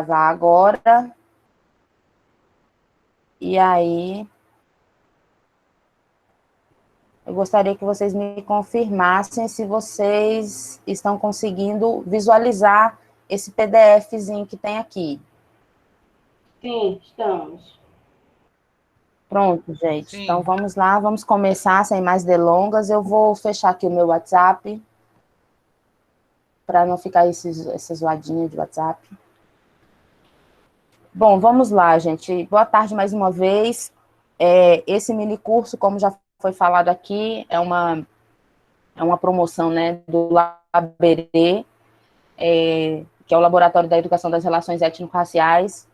gravar agora. E aí, eu gostaria que vocês me confirmassem se vocês estão conseguindo visualizar esse PDFzinho que tem aqui. Sim, estamos. Pronto, gente. Sim. Então, vamos lá, vamos começar sem mais delongas. Eu vou fechar aqui o meu WhatsApp, para não ficar esse zoadinho de WhatsApp. Bom, vamos lá, gente. Boa tarde mais uma vez. Esse mini curso, como já foi falado aqui, é uma promoção, né, do LABERê, que é o Laboratório da Educação das Relações Étnico-Raciais,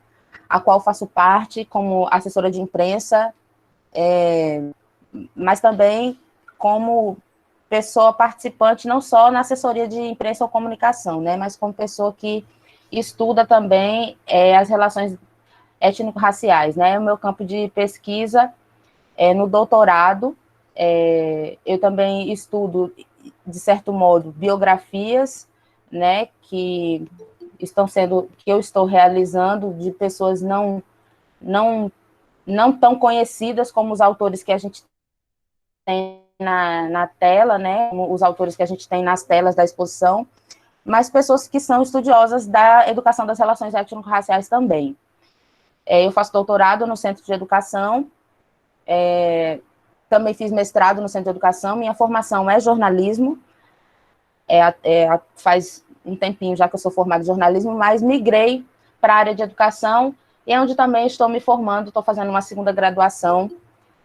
a qual faço parte como assessora de imprensa, mas também como pessoa participante, não só na assessoria de imprensa ou comunicação, né, mas como pessoa que estuda também as relações étnico-raciais, né, o meu campo de pesquisa no doutorado, eu também estudo, de certo modo, biografias, né, que eu estou realizando de pessoas não tão conhecidas como os autores que a gente tem na tela, né, os autores que a gente tem nas telas da exposição, mas pessoas que são estudiosas da educação das relações étnico-raciais também. Eu faço doutorado no Centro de Educação, também fiz mestrado no Centro de Educação, minha formação é jornalismo, faz um tempinho já que eu sou formada em jornalismo, mas migrei para a área de educação, e é onde também estou me formando, estou fazendo uma segunda graduação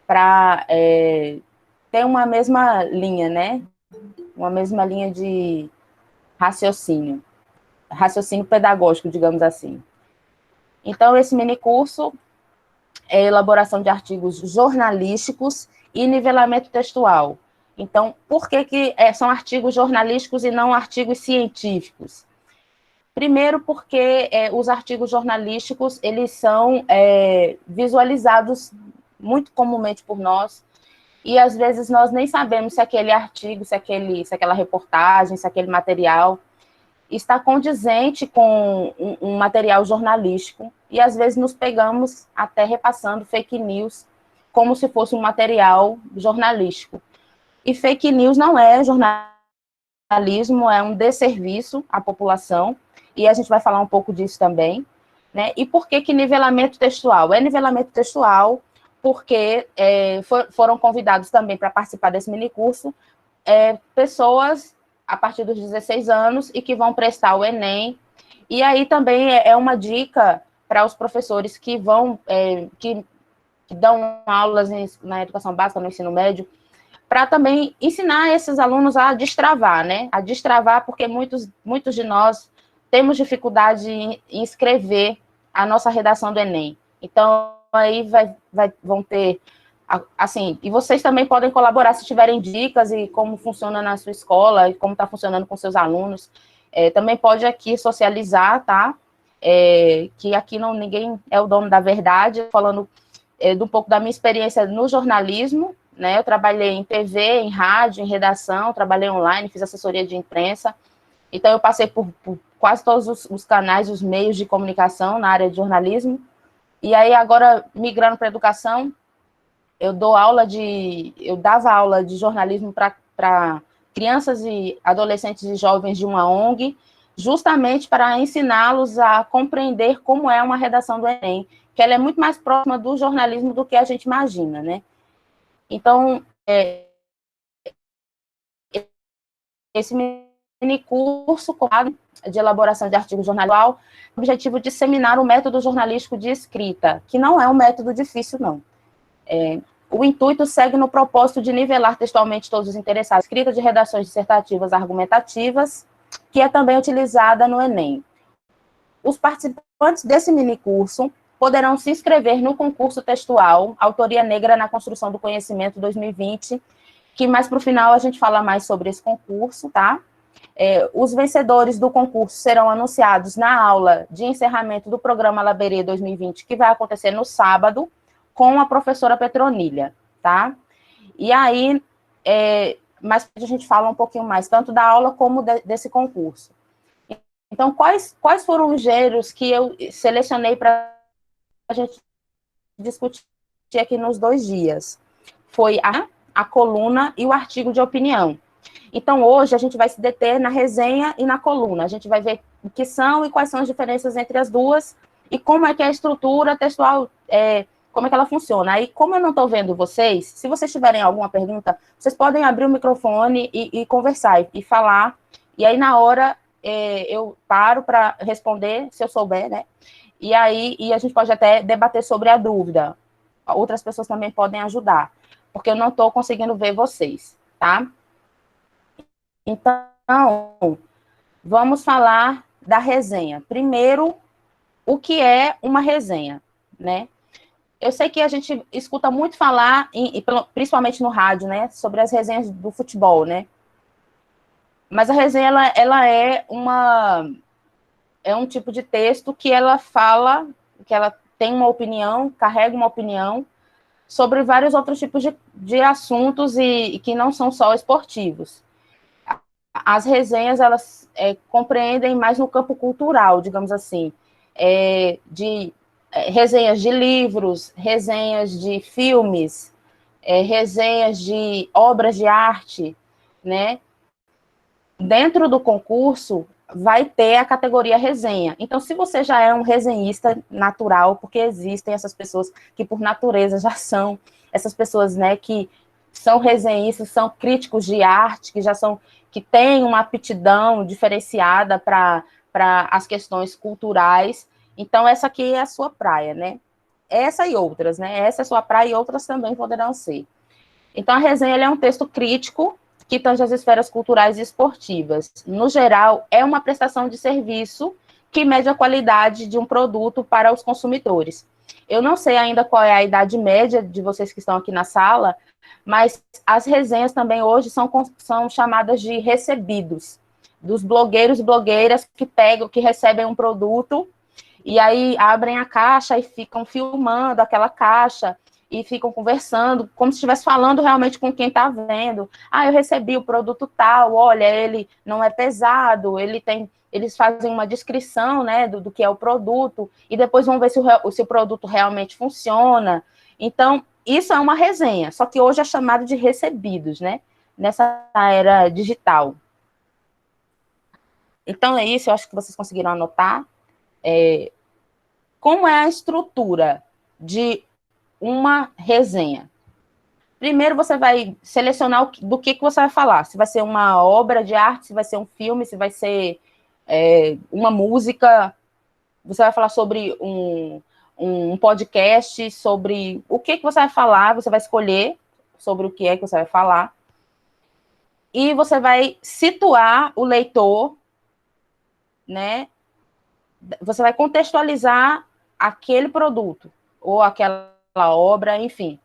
para ter uma mesma linha, né? Uma mesma linha de raciocínio pedagógico, digamos assim. Então, esse mini curso é elaboração de artigos jornalísticos e nivelamento textual. Então, por que são artigos jornalísticos e não artigos científicos? Primeiro, porque os artigos jornalísticos, eles são visualizados muito comumente por nós, e às vezes nós nem sabemos se aquele artigo, se aquela reportagem, se aquele material está condizente com um material jornalístico, e às vezes nos pegamos até repassando fake news como se fosse um material jornalístico. E fake news não é jornalismo, é um desserviço à população, e a gente vai falar um pouco disso também, né? E por que nivelamento textual? É nivelamento textual porque foram convidados também para participar desse minicurso pessoas a partir dos 16 anos e que vão prestar o Enem. E aí também é uma dica para os professores que vão, que dão aulas na educação básica, no ensino médio, para também ensinar esses alunos a destravar, né? A destravar, porque muitos de nós temos dificuldade em escrever a nossa redação do Enem. Então, aí vão ter, assim, e vocês também podem colaborar se tiverem dicas e como funciona na sua escola, e como está funcionando com seus alunos. Também pode aqui socializar, tá? Que aqui ninguém é o dono da verdade, falando de um pouco da minha experiência no jornalismo, né? Eu trabalhei em TV, em rádio, em redação, trabalhei online, fiz assessoria de imprensa, então eu passei por quase todos os canais, os meios de comunicação na área de jornalismo, e aí agora, migrando para a educação, eu dava aula de jornalismo para crianças e adolescentes e jovens de uma ONG, justamente para ensiná-los a compreender como é uma redação do Enem, que ela é muito mais próxima do jornalismo do que a gente imagina, né? Então, esse mini curso de elaboração de artigo jornalístico, o objetivo de disseminar o método jornalístico de escrita, que não é um método difícil, não. O intuito segue no propósito de nivelar textualmente todos os interessados. Escrita de redações dissertativas argumentativas, que é também utilizada no Enem. Os participantes desse minicurso poderão se inscrever no concurso textual Autoria Negra na Construção do Conhecimento 2020, que mais para o final a gente fala mais sobre esse concurso, tá? Os vencedores do concurso serão anunciados na aula de encerramento do programa LABERê 2020, que vai acontecer no sábado, com a professora Petronilha, tá? E aí, mas a gente fala um pouquinho mais, tanto da aula como desse concurso. Então, quais foram os gêneros que eu selecionei para a gente discutir aqui nos 2 dias? Foi a coluna e o artigo de opinião. Então, hoje, a gente vai se deter na resenha e na coluna. A gente vai ver o que são e quais são as diferenças entre as duas e como é que é a estrutura textual, como é que ela funciona. Aí, como eu não estou vendo vocês, se vocês tiverem alguma pergunta, vocês podem abrir o microfone e conversar e falar. E aí, na hora, eu paro para responder, se eu souber, né? E aí a gente pode até debater sobre a dúvida. Outras pessoas também podem ajudar, porque eu não estou conseguindo ver vocês, tá? Então, vamos falar da resenha. Primeiro, o que é uma resenha, né? Eu sei que a gente escuta muito falar, principalmente no rádio, né, sobre as resenhas do futebol, né? Mas a resenha, ela é um tipo de texto que ela fala, que ela tem uma opinião, carrega uma opinião sobre vários outros tipos de assuntos e que não são só esportivos. As resenhas, elas compreendem mais no campo cultural, digamos assim, resenhas de livros, resenhas de filmes, resenhas de obras de arte, né? Dentro do concurso, vai ter a categoria resenha. Então, se você já é um resenhista natural, porque existem essas pessoas que, por natureza, já são essas pessoas, né, que são resenhistas, são críticos de arte, que têm uma aptidão diferenciada para as questões culturais. Então, essa aqui é a sua praia, né? Essa e outras, né? Essa é a sua praia e outras também poderão ser. Então, a resenha é um texto crítico que tange as esferas culturais e esportivas. No geral, é uma prestação de serviço que mede a qualidade de um produto para os consumidores. Eu não sei ainda qual é a idade média de vocês que estão aqui na sala, mas as resenhas também hoje são chamadas de recebidos, dos blogueiros e blogueiras que recebem um produto e aí abrem a caixa e ficam filmando aquela caixa e ficam conversando, como se estivesse falando realmente com quem está vendo. Ah, eu recebi o produto tal, olha, ele não é pesado, eles fazem uma descrição, né, do que é o produto, e depois vão ver se o produto realmente funciona. Então, isso é uma resenha, só que hoje é chamado de recebidos, né, nessa era digital. Então, é isso, eu acho que vocês conseguiram anotar. Como é a estrutura de uma resenha? Primeiro, você vai selecionar do que você vai falar. Se vai ser uma obra de arte, se vai ser um filme, se vai ser uma música. Você vai falar sobre um podcast, sobre o que você vai falar. Você vai escolher sobre o que é que você vai falar. E você vai situar o leitor, né? Você vai contextualizar aquele produto ou aquela obra, enfim.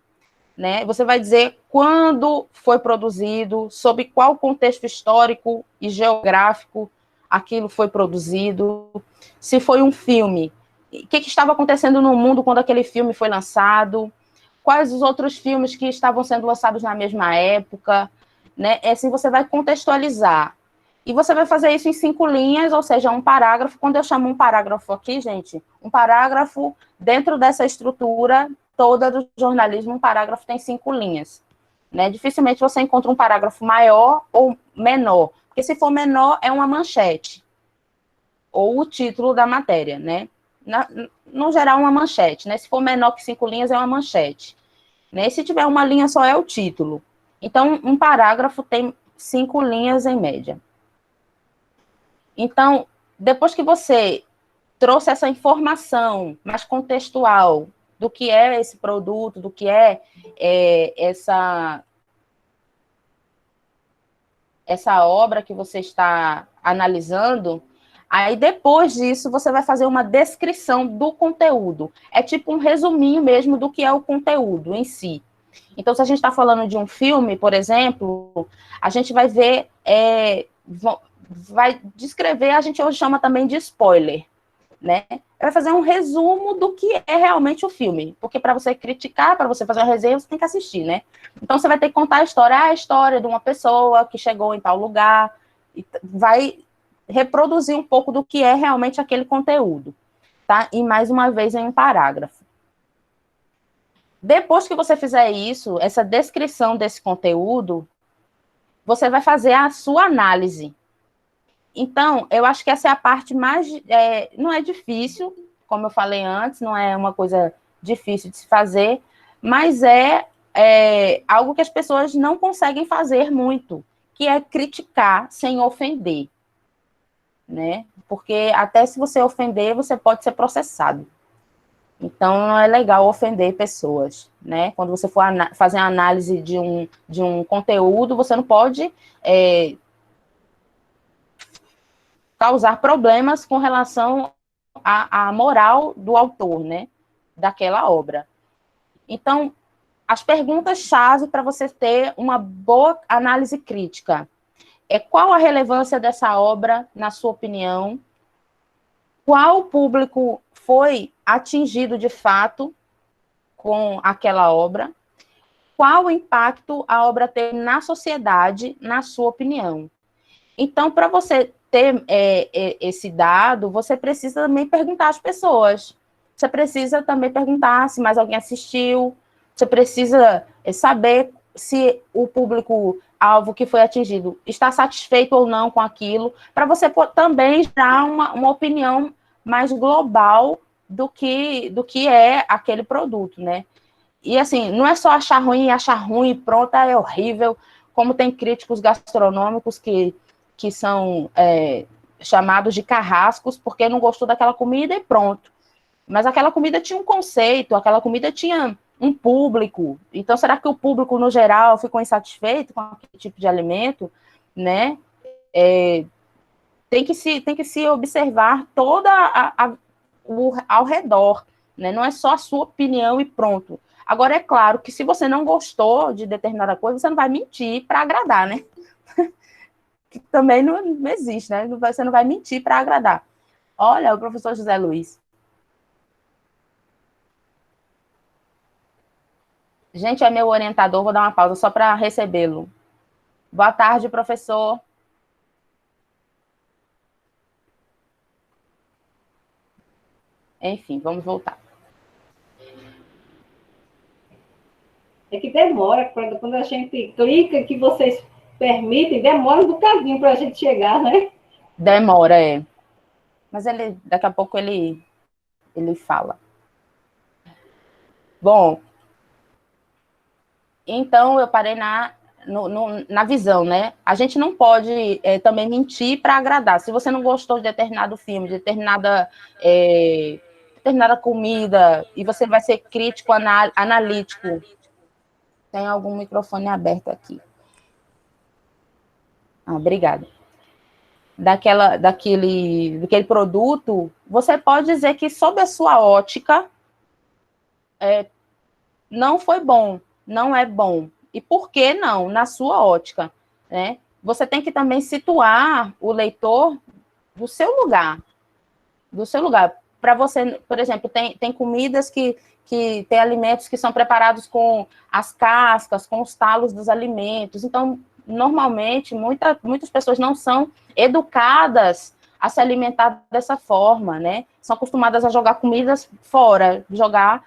Né? Você vai dizer quando foi produzido, sob qual contexto histórico e geográfico aquilo foi produzido, se foi um filme, o que estava acontecendo no mundo quando aquele filme foi lançado, quais os outros filmes que estavam sendo lançados na mesma época, né? Assim você vai contextualizar. E você vai fazer isso em 5 linhas, ou seja, um parágrafo. Quando eu chamo um parágrafo aqui, gente, um parágrafo dentro dessa estrutura toda do jornalismo, um parágrafo tem 5 linhas. Né? Dificilmente você encontra um parágrafo maior ou menor, porque se for menor, é uma manchete, ou o título da matéria, né? No geral, uma manchete, né? Se for menor que 5 linhas, é uma manchete. Né? E se tiver uma linha só, é o título. Então, um parágrafo tem 5 linhas em média. Então, depois que você trouxe essa informação mais contextual do que é esse produto, do que é essa obra que você está analisando, aí depois disso você vai fazer uma descrição do conteúdo. É tipo um resuminho mesmo do que é o conteúdo em si. Então, se a gente está falando de um filme, por exemplo, a gente vai ver, vai descrever, a gente hoje chama também de spoiler, né? Vai fazer um resumo do que é realmente o filme, porque para você criticar, para você fazer uma resenha, você tem que assistir, né? Então você vai ter que contar a história de uma pessoa que chegou em tal lugar, e vai reproduzir um pouco do que é realmente aquele conteúdo, tá? E mais uma vez em um parágrafo. Depois que você fizer isso, essa descrição desse conteúdo, você vai fazer a sua análise. Então, eu acho que essa é a parte mais... não é difícil, como eu falei antes, não é uma coisa difícil de se fazer, mas é algo que as pessoas não conseguem fazer muito, que é criticar sem ofender, né? Porque até se você ofender, você pode ser processado. Então, não é legal ofender pessoas, né? Quando você for fazer a análise de um conteúdo, você não pode causar problemas com relação à moral do autor, né? Daquela obra. Então, as perguntas-chave para você ter uma boa análise crítica é: qual a relevância dessa obra, na sua opinião? Qual público foi atingido de fato com aquela obra? Qual o impacto a obra teve na sociedade, na sua opinião? Então, para você ter esse dado, você precisa também perguntar às pessoas. Você precisa também perguntar se mais alguém assistiu. Você precisa saber se o público-alvo que foi atingido está satisfeito ou não com aquilo, para você também dar uma opinião mais global do que é aquele produto, né? E, assim, não é só achar ruim, pronto, é horrível, como tem críticos gastronômicos que são chamados de carrascos porque não gostou daquela comida e pronto. Mas aquela comida tinha um conceito, aquela comida tinha um público. Então, será que o público, no geral, ficou insatisfeito com aquele tipo de alimento, né? Tem que se observar toda ao redor, né? Não é só a sua opinião e pronto. Agora, é claro que se você não gostou de determinada coisa, você não vai mentir para agradar, né? Que também não existe, né? Você não vai mentir para agradar. Olha, o professor José Luiz. Gente, é meu orientador, vou dar uma pausa só para recebê-lo. Boa tarde, professor. Enfim, vamos voltar. É que demora, quando a gente clica, que vocês permitem, demora um bocadinho para a gente chegar, né? Demora, Mas daqui a pouco ele fala. Bom, então eu parei na visão, né? A gente não pode também mentir para agradar. Se você não gostou de determinado filme, de determinada comida, e você vai ser crítico, analítico. Tem algum microfone aberto aqui. Obrigada. Daquele produto, você pode dizer que, sob a sua ótica, não foi bom, não é bom. E por que não? Na sua ótica, né? Você tem que também situar o leitor do seu lugar. Do seu lugar. Para você, por exemplo, tem comidas que tem alimentos que são preparados com as cascas, com os talos dos alimentos. Então, normalmente, muitas pessoas não são educadas a se alimentar dessa forma, né? São acostumadas a jogar comidas fora, jogar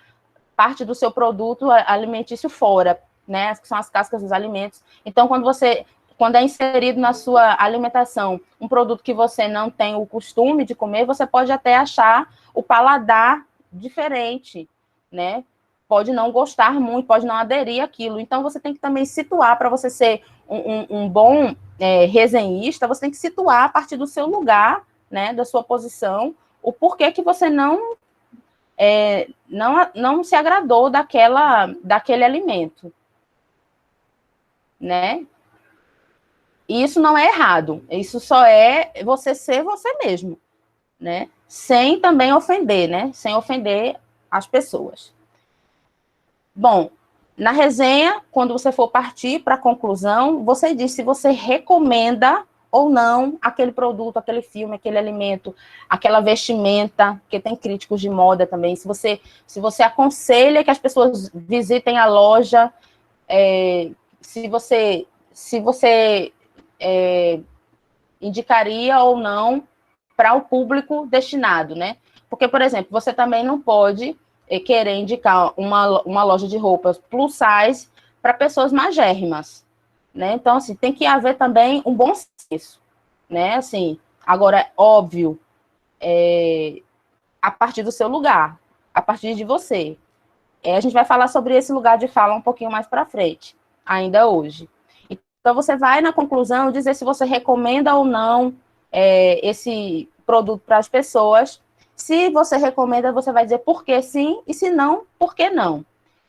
parte do seu produto alimentício fora, né? Que são as cascas dos alimentos. Então, quando é inserido na sua alimentação um produto que você não tem o costume de comer, você pode até achar o paladar diferente, né? Pode não gostar muito, pode não aderir àquilo. Então, você tem que também situar, para você ser um bom resenhista, você tem que situar a partir do seu lugar, né, da sua posição, o porquê que você não se agradou daquele alimento, né? E isso não é errado, isso só é você ser você mesmo, né? Sem também ofender, né? Sem ofender as pessoas. Bom, na resenha, quando você for partir para a conclusão, você diz se você recomenda ou não aquele produto, aquele filme, aquele alimento, aquela vestimenta, porque tem críticos de moda também. Se você aconselha que as pessoas visitem a loja, se você indicaria ou não para o público destinado, né? Porque, por exemplo, você também não pode querer indicar uma loja de roupas plus size para pessoas magérrimas, né? Então, assim, tem que haver também um bom senso, né? Assim, agora, óbvio, a partir do seu lugar, a partir de você. A gente vai falar sobre esse lugar de fala um pouquinho mais para frente, ainda hoje. Então, você vai na conclusão dizer se você recomenda ou não esse produto para as pessoas. Se você recomenda, você vai dizer por que sim, e se não, por que não.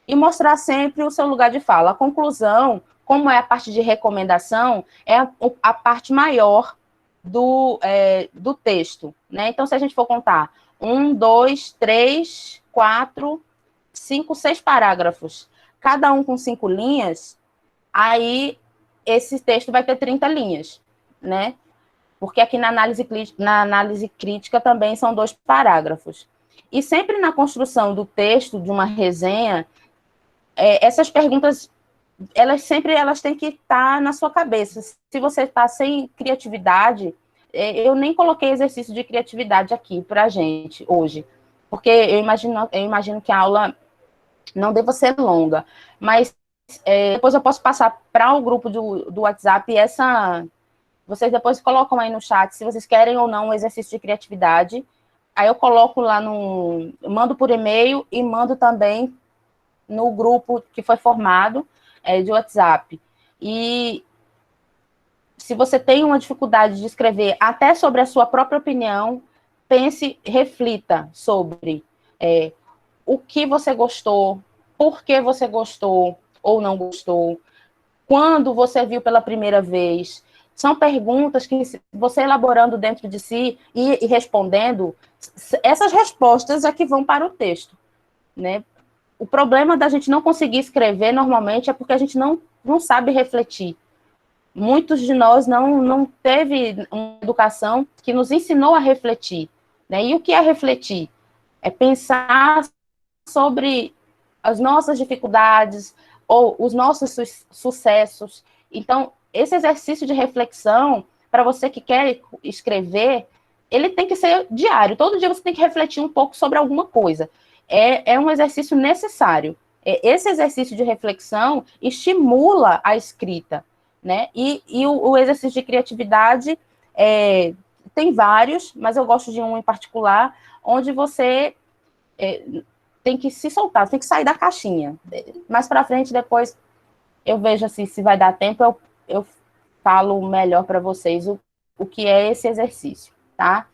E mostrar sempre o seu lugar de fala. A conclusão, como é a parte de recomendação, é a parte maior do texto, né? Então, se a gente for contar 1, 2, 3, 4, 5, 6 parágrafos, cada um com 5 linhas, aí esse texto vai ter 30 linhas, né? Porque aqui na análise crítica também são 2 parágrafos. E sempre na construção do texto, de uma resenha, essas perguntas, elas têm que estar na sua cabeça. Se você está sem criatividade, eu nem coloquei exercício de criatividade aqui para a gente hoje, porque eu imagino que a aula não deva ser longa, mas depois eu posso passar para o grupo do WhatsApp vocês depois colocam aí no chat se vocês querem ou não um exercício de criatividade. Aí eu coloco lá mando por e-mail e mando também no grupo que foi formado de WhatsApp. E se você tem uma dificuldade de escrever até sobre a sua própria opinião, pense, reflita sobre o que você gostou, por que você gostou ou não gostou, quando você viu pela primeira vez. São perguntas que você elaborando dentro de si e respondendo, essas respostas é que vão para o texto, né? O problema da gente não conseguir escrever normalmente é porque a gente não sabe refletir. Muitos de nós não teve uma educação que nos ensinou a refletir, né? E o que é refletir? É pensar sobre as nossas dificuldades ou os nossos sucessos. Então, esse exercício de reflexão, para você que quer escrever, ele tem que ser diário. Todo dia você tem que refletir um pouco sobre alguma coisa. É um exercício necessário. Esse exercício de reflexão estimula a escrita, né? E o exercício de criatividade tem vários, mas eu gosto de um em particular, onde você tem que se soltar, tem que sair da caixinha. Mais para frente, depois, eu vejo assim, se vai dar tempo, eu falo melhor para vocês o que é esse exercício, tá?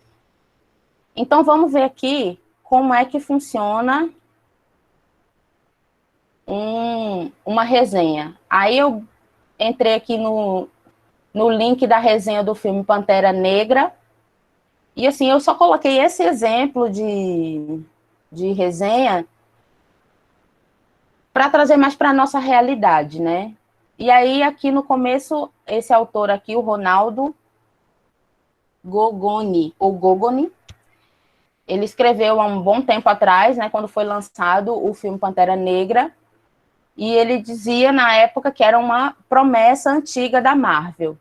Então, vamos ver aqui como é que funciona uma resenha. Aí eu entrei aqui no link da resenha do filme Pantera Negra, e assim, eu só coloquei esse exemplo de resenha para trazer mais para a nossa realidade, né? E aí, aqui no começo, esse autor aqui, o Ronaldo Gogoni, ele escreveu há um bom tempo atrás, né, quando foi lançado o filme Pantera Negra, e ele dizia na época que era uma promessa antiga da Marvel,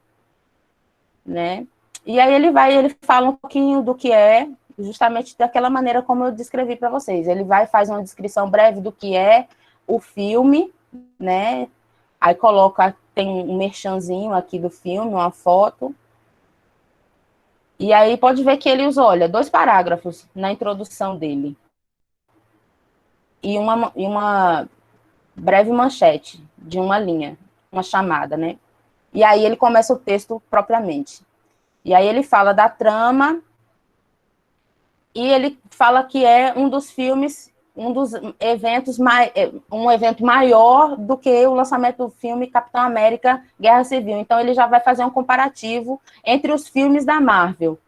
né? E aí ele fala um pouquinho do que é, justamente daquela maneira como eu descrevi para vocês. Ele faz uma descrição breve do que é o filme, né? Aí tem um merchanzinho aqui do filme, uma foto. E aí pode ver que ele usou, olha, 2 parágrafos na introdução dele. E uma breve manchete de uma linha, uma chamada, né? E aí ele começa o texto propriamente. E aí ele fala da trama, e ele fala que é um dos filmes, um dos eventos, um evento maior do que o lançamento do filme Capitão América Guerra Civil. Então ele já vai fazer um comparativo entre os filmes da Marvel.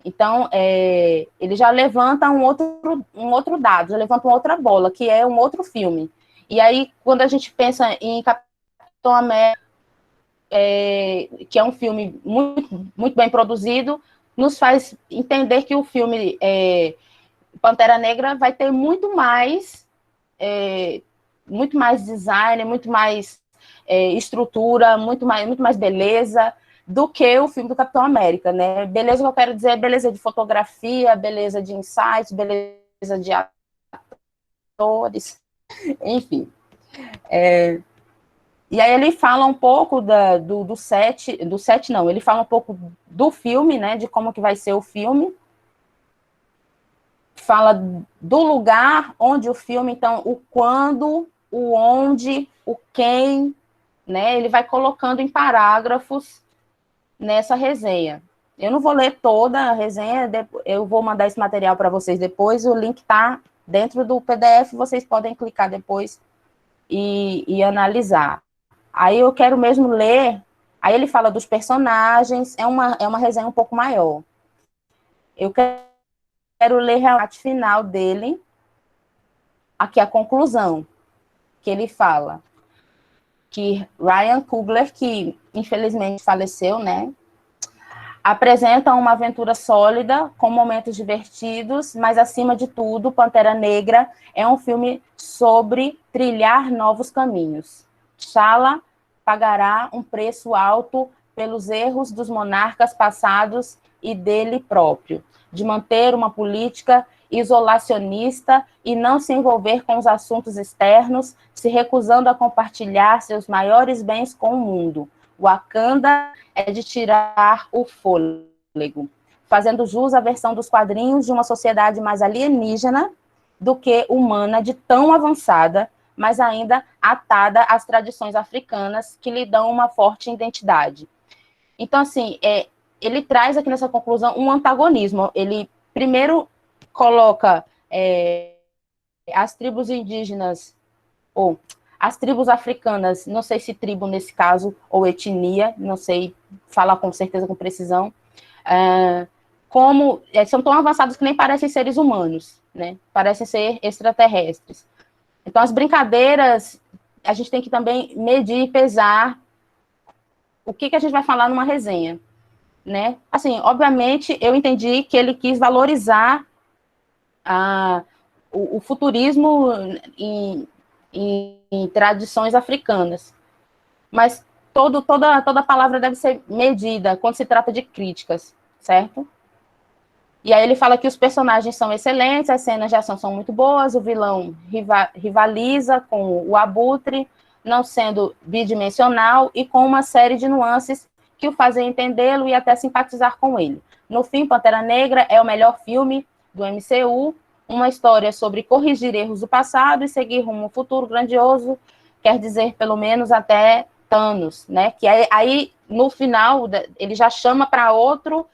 Então, ele já levanta um outro dado, já levanta uma outra bola, que é um outro filme. E aí, quando a gente pensa em Capitão América, que é um filme muito, muito bem produzido, nos faz entender que o filme Pantera Negra vai ter muito mais design, muito mais estrutura, muito mais beleza. do que o filme do Capitão América, né? Beleza que eu quero dizer é beleza de fotografia, beleza de insights, beleza de atores, enfim. E aí ele fala um pouco do set não, ele fala um pouco do filme, né, de como que vai ser o filme, fala do lugar onde o filme, então, o quando, o onde, o quem, né, ele vai colocando em parágrafos nessa resenha. Eu não vou ler toda a resenha, eu vou mandar esse material para vocês depois, o link está dentro do PDF, vocês podem clicar depois e analisar. Aí eu quero mesmo ler, aí ele fala dos personagens, é uma resenha um pouco maior. Eu quero ler a parte final dele, aqui a conclusão, que ele fala que Ryan Coogler, que infelizmente faleceu, né, apresenta uma aventura sólida, com momentos divertidos, mas, acima de tudo, Pantera Negra é um filme sobre trilhar novos caminhos. T'Challa pagará um preço alto pelos erros dos monarcas passados e dele próprio, de manter uma política isolacionista e não se envolver com os assuntos externos, se recusando a compartilhar seus maiores bens com o mundo. Wakanda é de tirar o fôlego, fazendo jus à versão dos quadrinhos de uma sociedade mais alienígena do que humana, de tão avançada, mas ainda atada às tradições africanas que lhe dão uma forte identidade. Então, assim, ele traz aqui nessa conclusão um antagonismo. Ele, primeiro, coloca as tribos indígenas, ou as tribos africanas, não sei se tribo nesse caso, ou etnia, não sei falar com certeza, com precisão, como são tão avançados que nem parecem seres humanos, né? Parecem ser extraterrestres. Então, as brincadeiras, a gente tem que também medir e pesar o que a gente vai falar numa resenha, né? Assim, obviamente, eu entendi que ele quis valorizar o futurismo em tradições africanas. Mas toda palavra deve ser medida quando se trata de críticas, certo? E aí ele fala que os personagens são excelentes, as cenas de ação são muito boas, o vilão rivaliza com o Abutre, não sendo bidimensional e com uma série de nuances que o fazem entendê-lo e até simpatizar com ele. No fim, Pantera Negra é o melhor filme do MCU, uma história sobre corrigir erros do passado e seguir rumo a um futuro grandioso, quer dizer, pelo menos até Thanos, né? Que aí no final ele já chama para outro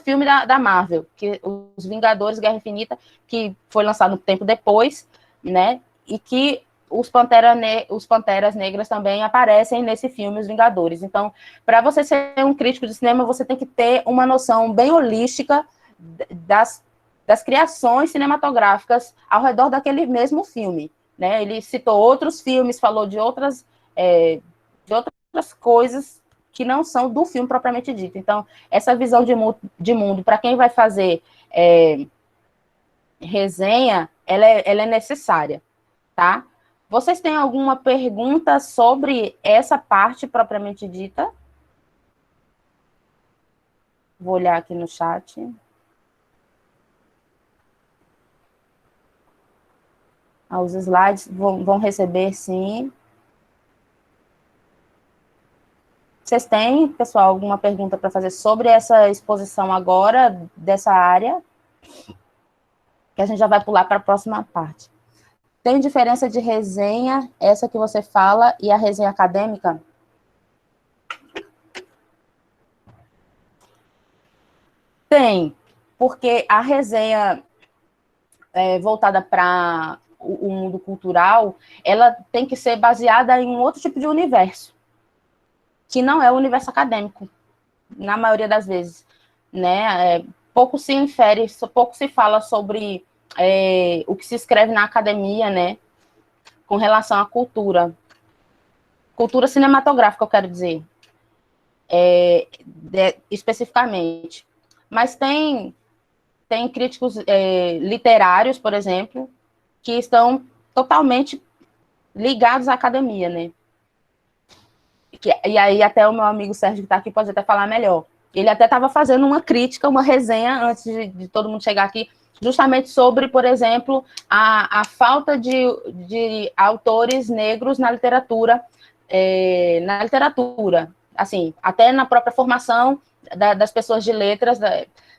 filme da Marvel, que os Vingadores Guerra Infinita, que foi lançado um tempo depois, né? E que os Panteras Negras também aparecem nesse filme, Os Vingadores. Então, para você ser um crítico de cinema, você tem que ter uma noção bem holística das criações cinematográficas ao redor daquele mesmo filme, né? Ele citou outros filmes, falou de outras coisas que não são do filme propriamente dito. Então, essa visão de mundo para quem vai fazer resenha, ela é necessária, tá? Vocês têm alguma pergunta sobre essa parte propriamente dita? Vou olhar aqui no chat. Os slides vão receber, sim. Vocês têm, pessoal, alguma pergunta para fazer sobre essa exposição agora, dessa área? Que a gente já vai pular para a próxima parte. Tem diferença de resenha, essa que você fala, e a resenha acadêmica? Tem, porque a resenha voltada para o mundo cultural, ela tem que ser baseada em um outro tipo de universo, que não é o universo acadêmico, na maioria das vezes, né? Pouco se infere, pouco se fala sobre o que se escreve na academia, né? Com relação à cultura cinematográfica, eu quero dizer, especificamente. Mas tem críticos literários, por exemplo, que estão totalmente ligados à academia, né? e aí até o meu amigo Sérgio que está aqui pode até falar melhor. Ele até estava fazendo uma crítica, uma resenha, antes de todo mundo chegar aqui, justamente sobre, por exemplo, a falta de autores negros na literatura, assim, até na própria formação das pessoas de letras,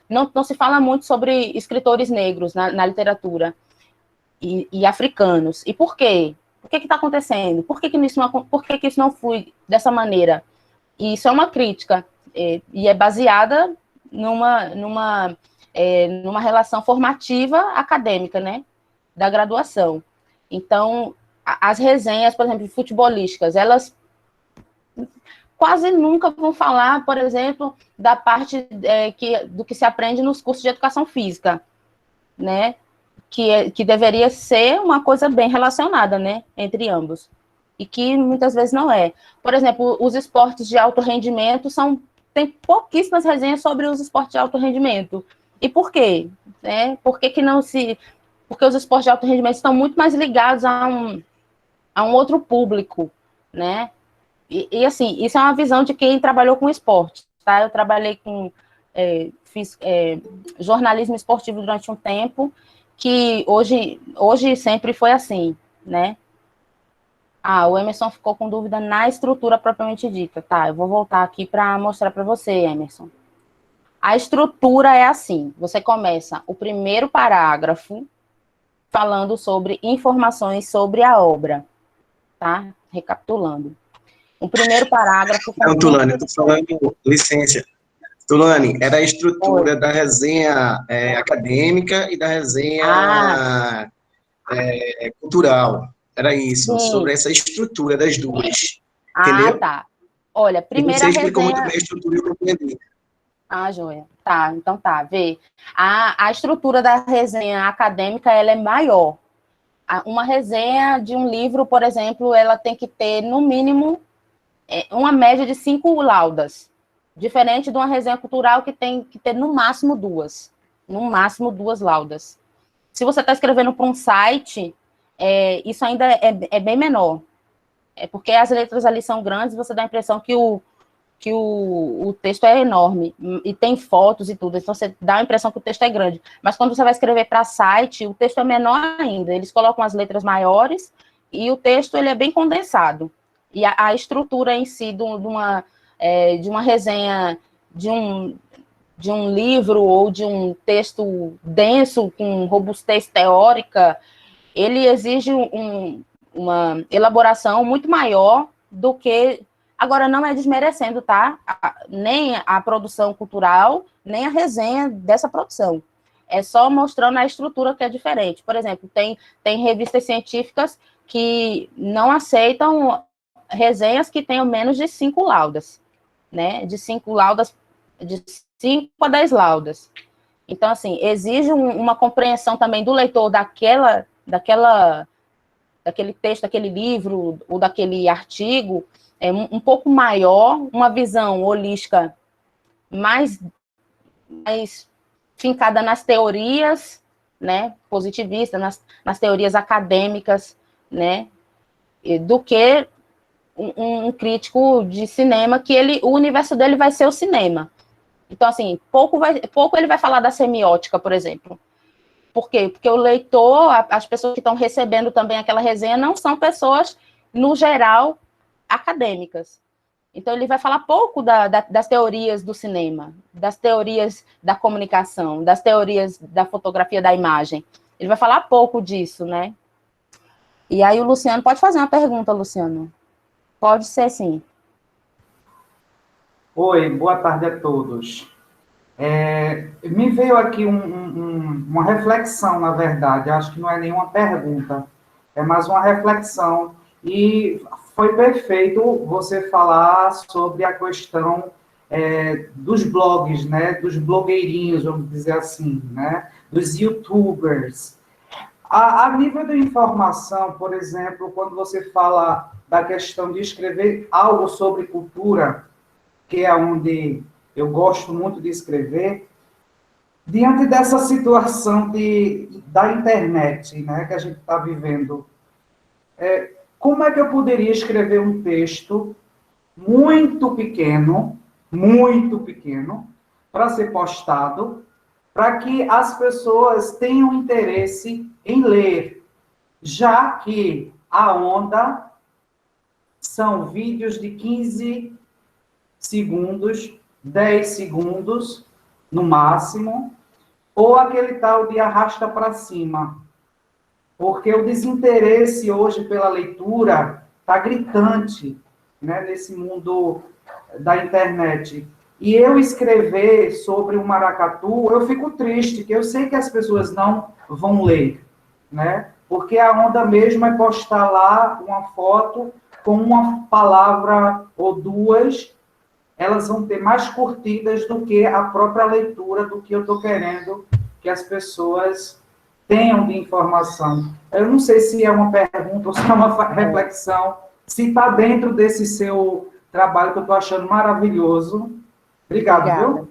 não se fala muito sobre escritores negros na literatura, e africanos. E por quê? O que está acontecendo? Por que isso não flui dessa maneira? E isso é uma crítica, e é baseada numa relação formativa acadêmica, né, da graduação. Então, as resenhas, por exemplo, futebolísticas, elas quase nunca vão falar, por exemplo, da parte do que se aprende nos cursos de educação física, né, que deveria ser uma coisa bem relacionada, né, entre ambos, e que muitas vezes não é. Por exemplo, os esportes de alto rendimento tem pouquíssimas resenhas sobre os esportes de alto rendimento. E por quê? Porque os esportes de alto rendimento estão muito mais ligados a um outro público, né? E assim, isso é uma visão de quem trabalhou com esporte, tá? Eu trabalhei fiz jornalismo esportivo durante um tempo, que hoje sempre foi assim, né? O Emerson ficou com dúvida na estrutura propriamente dita. Tá, eu vou voltar aqui para mostrar para você, Emerson. A estrutura é assim, você começa o primeiro parágrafo falando sobre informações sobre a obra, tá? Recapitulando. O primeiro parágrafo... Não, Tulane, eu estou falando, licença. Tulane, era a estrutura da resenha acadêmica e da resenha cultural. Era isso, sim, sobre essa estrutura das duas. Entendeu? Tá. Olha, primeiro você explicou muito bem a estrutura e eu compreendi. Joia. Tá, então tá, vê. A estrutura da resenha acadêmica, ela é maior. Uma resenha de um livro, por exemplo, ela tem que ter, no mínimo, uma média de 5 laudas. Diferente de uma resenha cultural que tem que ter, no máximo, 2. No máximo, 2 laudas. Se você está escrevendo para um site, isso ainda é bem menor. Porque as letras ali são grandes, você dá a impressão que o texto é enorme, e tem fotos e tudo, então você dá a impressão que o texto é grande. Mas quando você vai escrever para site, o texto é menor ainda, eles colocam as letras maiores, e o texto ele é bem condensado. E a estrutura em si de uma resenha de um livro ou de um texto denso, com robustez teórica, ele exige uma elaboração muito maior do que... Agora, não é desmerecendo, tá? Nem a produção cultural, nem a resenha dessa produção. É só mostrando a estrutura que é diferente. Por exemplo, tem revistas científicas que não aceitam resenhas que tenham menos de 5 laudas, né? De 5 laudas, de 5 a 10 laudas. Então, assim, exige uma compreensão também do leitor daquele texto, daquele livro ou daquele artigo, um pouco maior, uma visão holística mais fincada nas teorias, né, positivistas, nas teorias acadêmicas, né, do que um crítico de cinema, que o universo dele vai ser o cinema. Então, assim, pouco ele vai falar da semiótica, por exemplo. Por quê? Porque o leitor, as pessoas que estão recebendo também aquela resenha, não são pessoas, no geral, acadêmicas. Então, ele vai falar pouco das teorias do cinema, das teorias da comunicação, das teorias da fotografia da imagem. Ele vai falar pouco disso, né? E aí o Luciano pode fazer uma pergunta, Luciano. Pode ser, sim. Oi, boa tarde a todos. Me veio aqui uma reflexão, na verdade, acho que não é nenhuma pergunta, é mais uma reflexão, e foi perfeito você falar sobre a questão dos blogs, né, dos blogueirinhos, vamos dizer assim, né, dos youtubers. A nível de informação, por exemplo, quando você fala da questão de escrever algo sobre cultura, que é onde eu gosto muito de escrever, diante dessa situação da internet, né, que a gente está vivendo, como é que eu poderia escrever um texto muito pequeno, para ser postado, para que as pessoas tenham interesse em ler, já que a onda são vídeos de 15 segundos, 10 segundos, no máximo, ou aquele tal de arrasta para cima. Porque o desinteresse hoje pela leitura está gritante, né, nesse mundo da internet. E eu escrever sobre o maracatu, eu fico triste, que eu sei que as pessoas não vão ler, né? Porque a onda mesmo é postar lá uma foto com uma palavra ou duas, elas vão ter mais curtidas do que a própria leitura do que eu estou querendo que as pessoas tenham de informação. Eu não sei se é uma pergunta ou se é uma reflexão, se está dentro desse seu trabalho que eu estou achando maravilhoso. Obrigado, viu?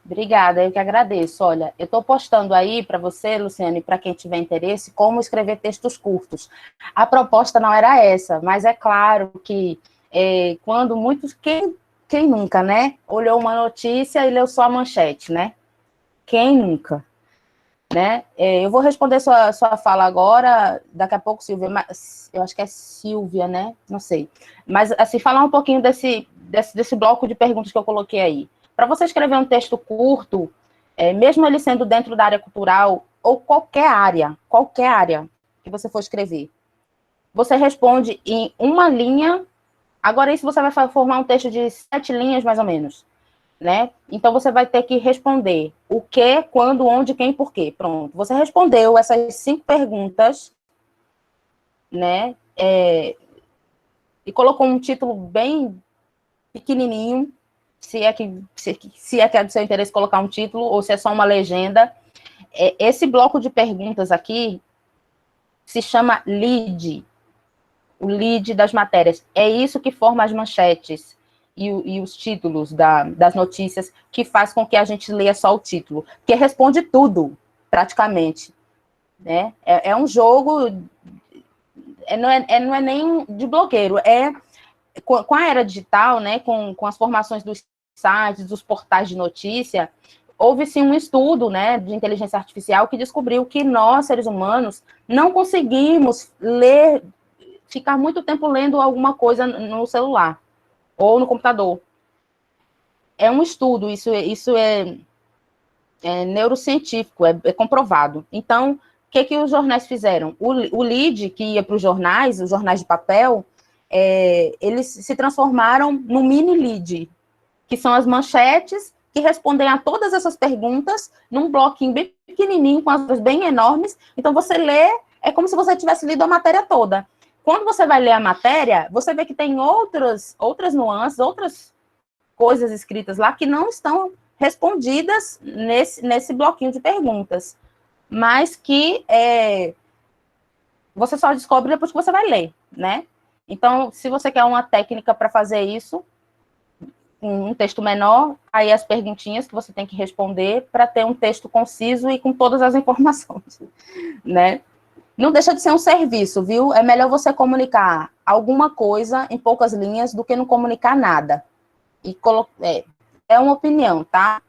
Obrigada, eu que agradeço. Olha, eu estou postando aí para você, Luciane, para quem tiver interesse, como escrever textos curtos. A proposta não era essa, mas é claro que quando muitos... Quem nunca, né? Olhou uma notícia e leu só a manchete, né? Quem nunca? Né? Eu vou responder sua fala agora, daqui a pouco, Silvia, mas eu acho que é Silvia, né? Não sei. Mas, assim, falar um pouquinho desse bloco de perguntas que eu coloquei aí. Para você escrever um texto curto, mesmo ele sendo dentro da área cultural, ou qualquer área que você for escrever, você responde em uma linha. Agora, isso você vai formar um texto de 7 linhas, mais ou menos, né? Então, você vai ter que responder o que, quando, onde, quem, por quê. Pronto. Você respondeu essas 5 perguntas, né? E colocou um título bem pequenininho, se é que é do seu interesse colocar um título, ou se é só uma legenda. Esse bloco de perguntas aqui se chama lead, o lead das matérias. É isso que forma as manchetes e os títulos das notícias, que faz com que a gente leia só o título, que responde tudo, praticamente. Né? É um jogo, não é nem de blogueiro, com a era digital, né, com as formações dos sites, dos portais de notícia, houve sim um estudo, né, de inteligência artificial que descobriu que nós, seres humanos, não conseguimos ficar muito tempo lendo alguma coisa no celular ou no computador. É um estudo, isso é neurocientífico, é comprovado. Então, o que os jornais fizeram? O lead que ia para os jornais de papel, eles se transformaram no mini lead, que são as manchetes que respondem a todas essas perguntas num bloquinho bem pequenininho, com as bem enormes. Então, você lê, é como se você tivesse lido a matéria toda. Quando você vai ler a matéria, você vê que tem outras nuances, outras coisas escritas lá que não estão respondidas nesse bloquinho de perguntas, mas que você só descobre depois que você vai ler, né? Então, se você quer uma técnica para fazer isso, um texto menor, aí as perguntinhas que você tem que responder para ter um texto conciso e com todas as informações, né? Não deixa de ser um serviço, viu? É melhor você comunicar alguma coisa em poucas linhas do que não comunicar nada. É uma opinião, tá?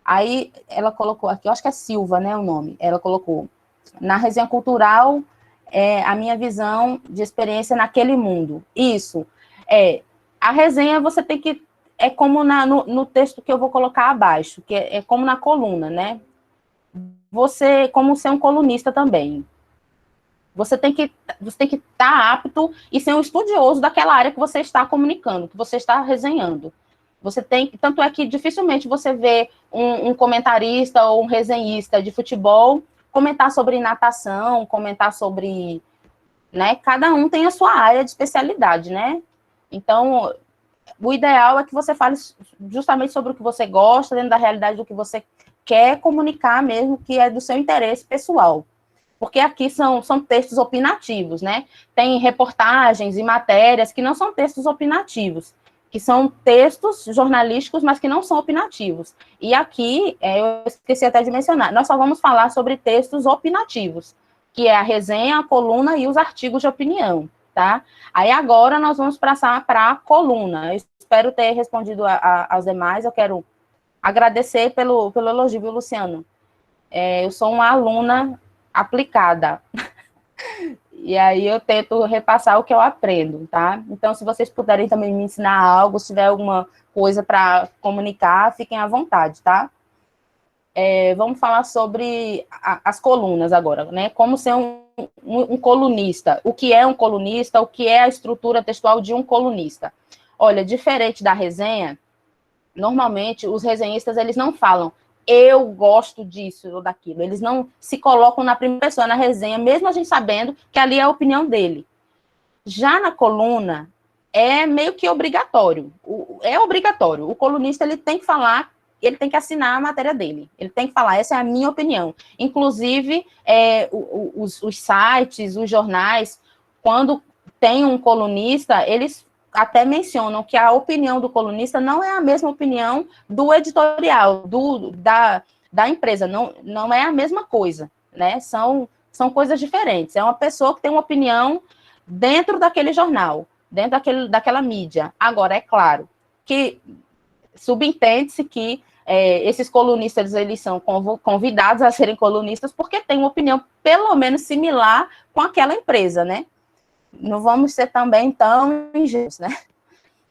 Aí ela colocou aqui, eu acho que é Silva, né, o nome. Ela colocou, na resenha cultural, a minha visão de experiência naquele mundo. Isso. A resenha você tem que... É como no texto que eu vou colocar abaixo, que é como na coluna, né? Você, como ser um colunista também. Você tem que estar apto e ser um estudioso daquela área que você está comunicando, que você está resenhando. Tanto é que dificilmente você vê um comentarista ou um resenhista de futebol comentar sobre natação, comentar sobre... Né? Cada um tem a sua área de especialidade, né? Então, o ideal é que você fale justamente sobre o que você gosta, dentro da realidade do que você quer comunicar mesmo, que é do seu interesse pessoal. Porque aqui são textos opinativos, né? Tem reportagens e matérias que não são textos opinativos, que são textos jornalísticos, mas que não são opinativos. E aqui, eu esqueci até de mencionar, nós só vamos falar sobre textos opinativos, que é a resenha, a coluna e os artigos de opinião, tá? Aí agora nós vamos passar para a coluna. Eu espero ter respondido aos demais. Eu quero agradecer pelo elogio, viu, Luciano? Eu sou uma aluna aplicada. E aí eu tento repassar o que eu aprendo, tá? Então, se vocês puderem também me ensinar algo, se tiver alguma coisa para comunicar, fiquem à vontade, tá? Vamos falar sobre as colunas agora, né? Como ser um colunista. O que é um colunista? O que é a estrutura textual de um colunista? Olha, diferente da resenha, normalmente os resenhistas, eles não falam eu gosto disso ou daquilo. Eles não se colocam na primeira pessoa na resenha, mesmo a gente sabendo que ali é a opinião dele. Já na coluna, é meio que obrigatório. É obrigatório. O colunista, ele tem que falar, ele tem que assinar a matéria dele. Ele tem que falar, essa é a minha opinião. Inclusive, os sites, os jornais, quando tem um colunista, eles até mencionam que a opinião do colunista não é a mesma opinião do editorial, da empresa, não é a mesma coisa, né? São coisas diferentes. É uma pessoa que tem uma opinião dentro daquele jornal, dentro daquela mídia. Agora, é claro que subentende-se que esses colunistas, eles são convidados a serem colunistas porque têm uma opinião, pelo menos, similar com aquela empresa, né? Não vamos ser também tão ingênuos, né?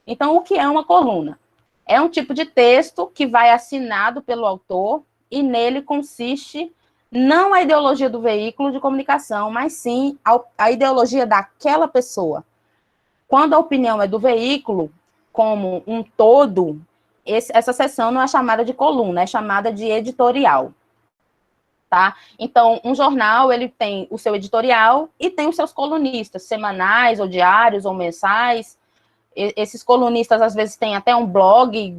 Então, o que é uma coluna? É um tipo de texto que vai assinado pelo autor e nele consiste não a ideologia do veículo de comunicação, mas sim a ideologia daquela pessoa. Quando a opinião é do veículo, como um todo, essa seção não é chamada de coluna, é chamada de editorial. Tá? Então, um jornal, ele tem o seu editorial e tem os seus colunistas, semanais, ou diários, ou mensais. Esses colunistas, às vezes, têm até um blog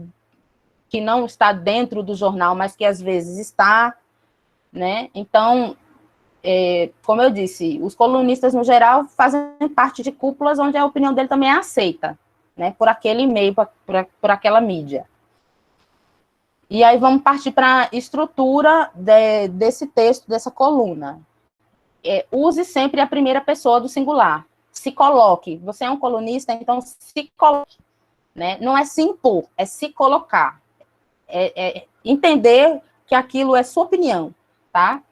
que não está dentro do jornal, mas que, às vezes, está, né? Então, como eu disse, os colunistas, no geral, fazem parte de cúpulas onde a opinião dele também é aceita, né? Por aquele meio, por aquela mídia. E aí vamos partir para a estrutura desse texto, dessa coluna. Use sempre a primeira pessoa do singular. Se coloque. Você é um colunista, então se coloque. Né? Não é se impor, é se colocar. Entender que aquilo é sua opinião. Tá?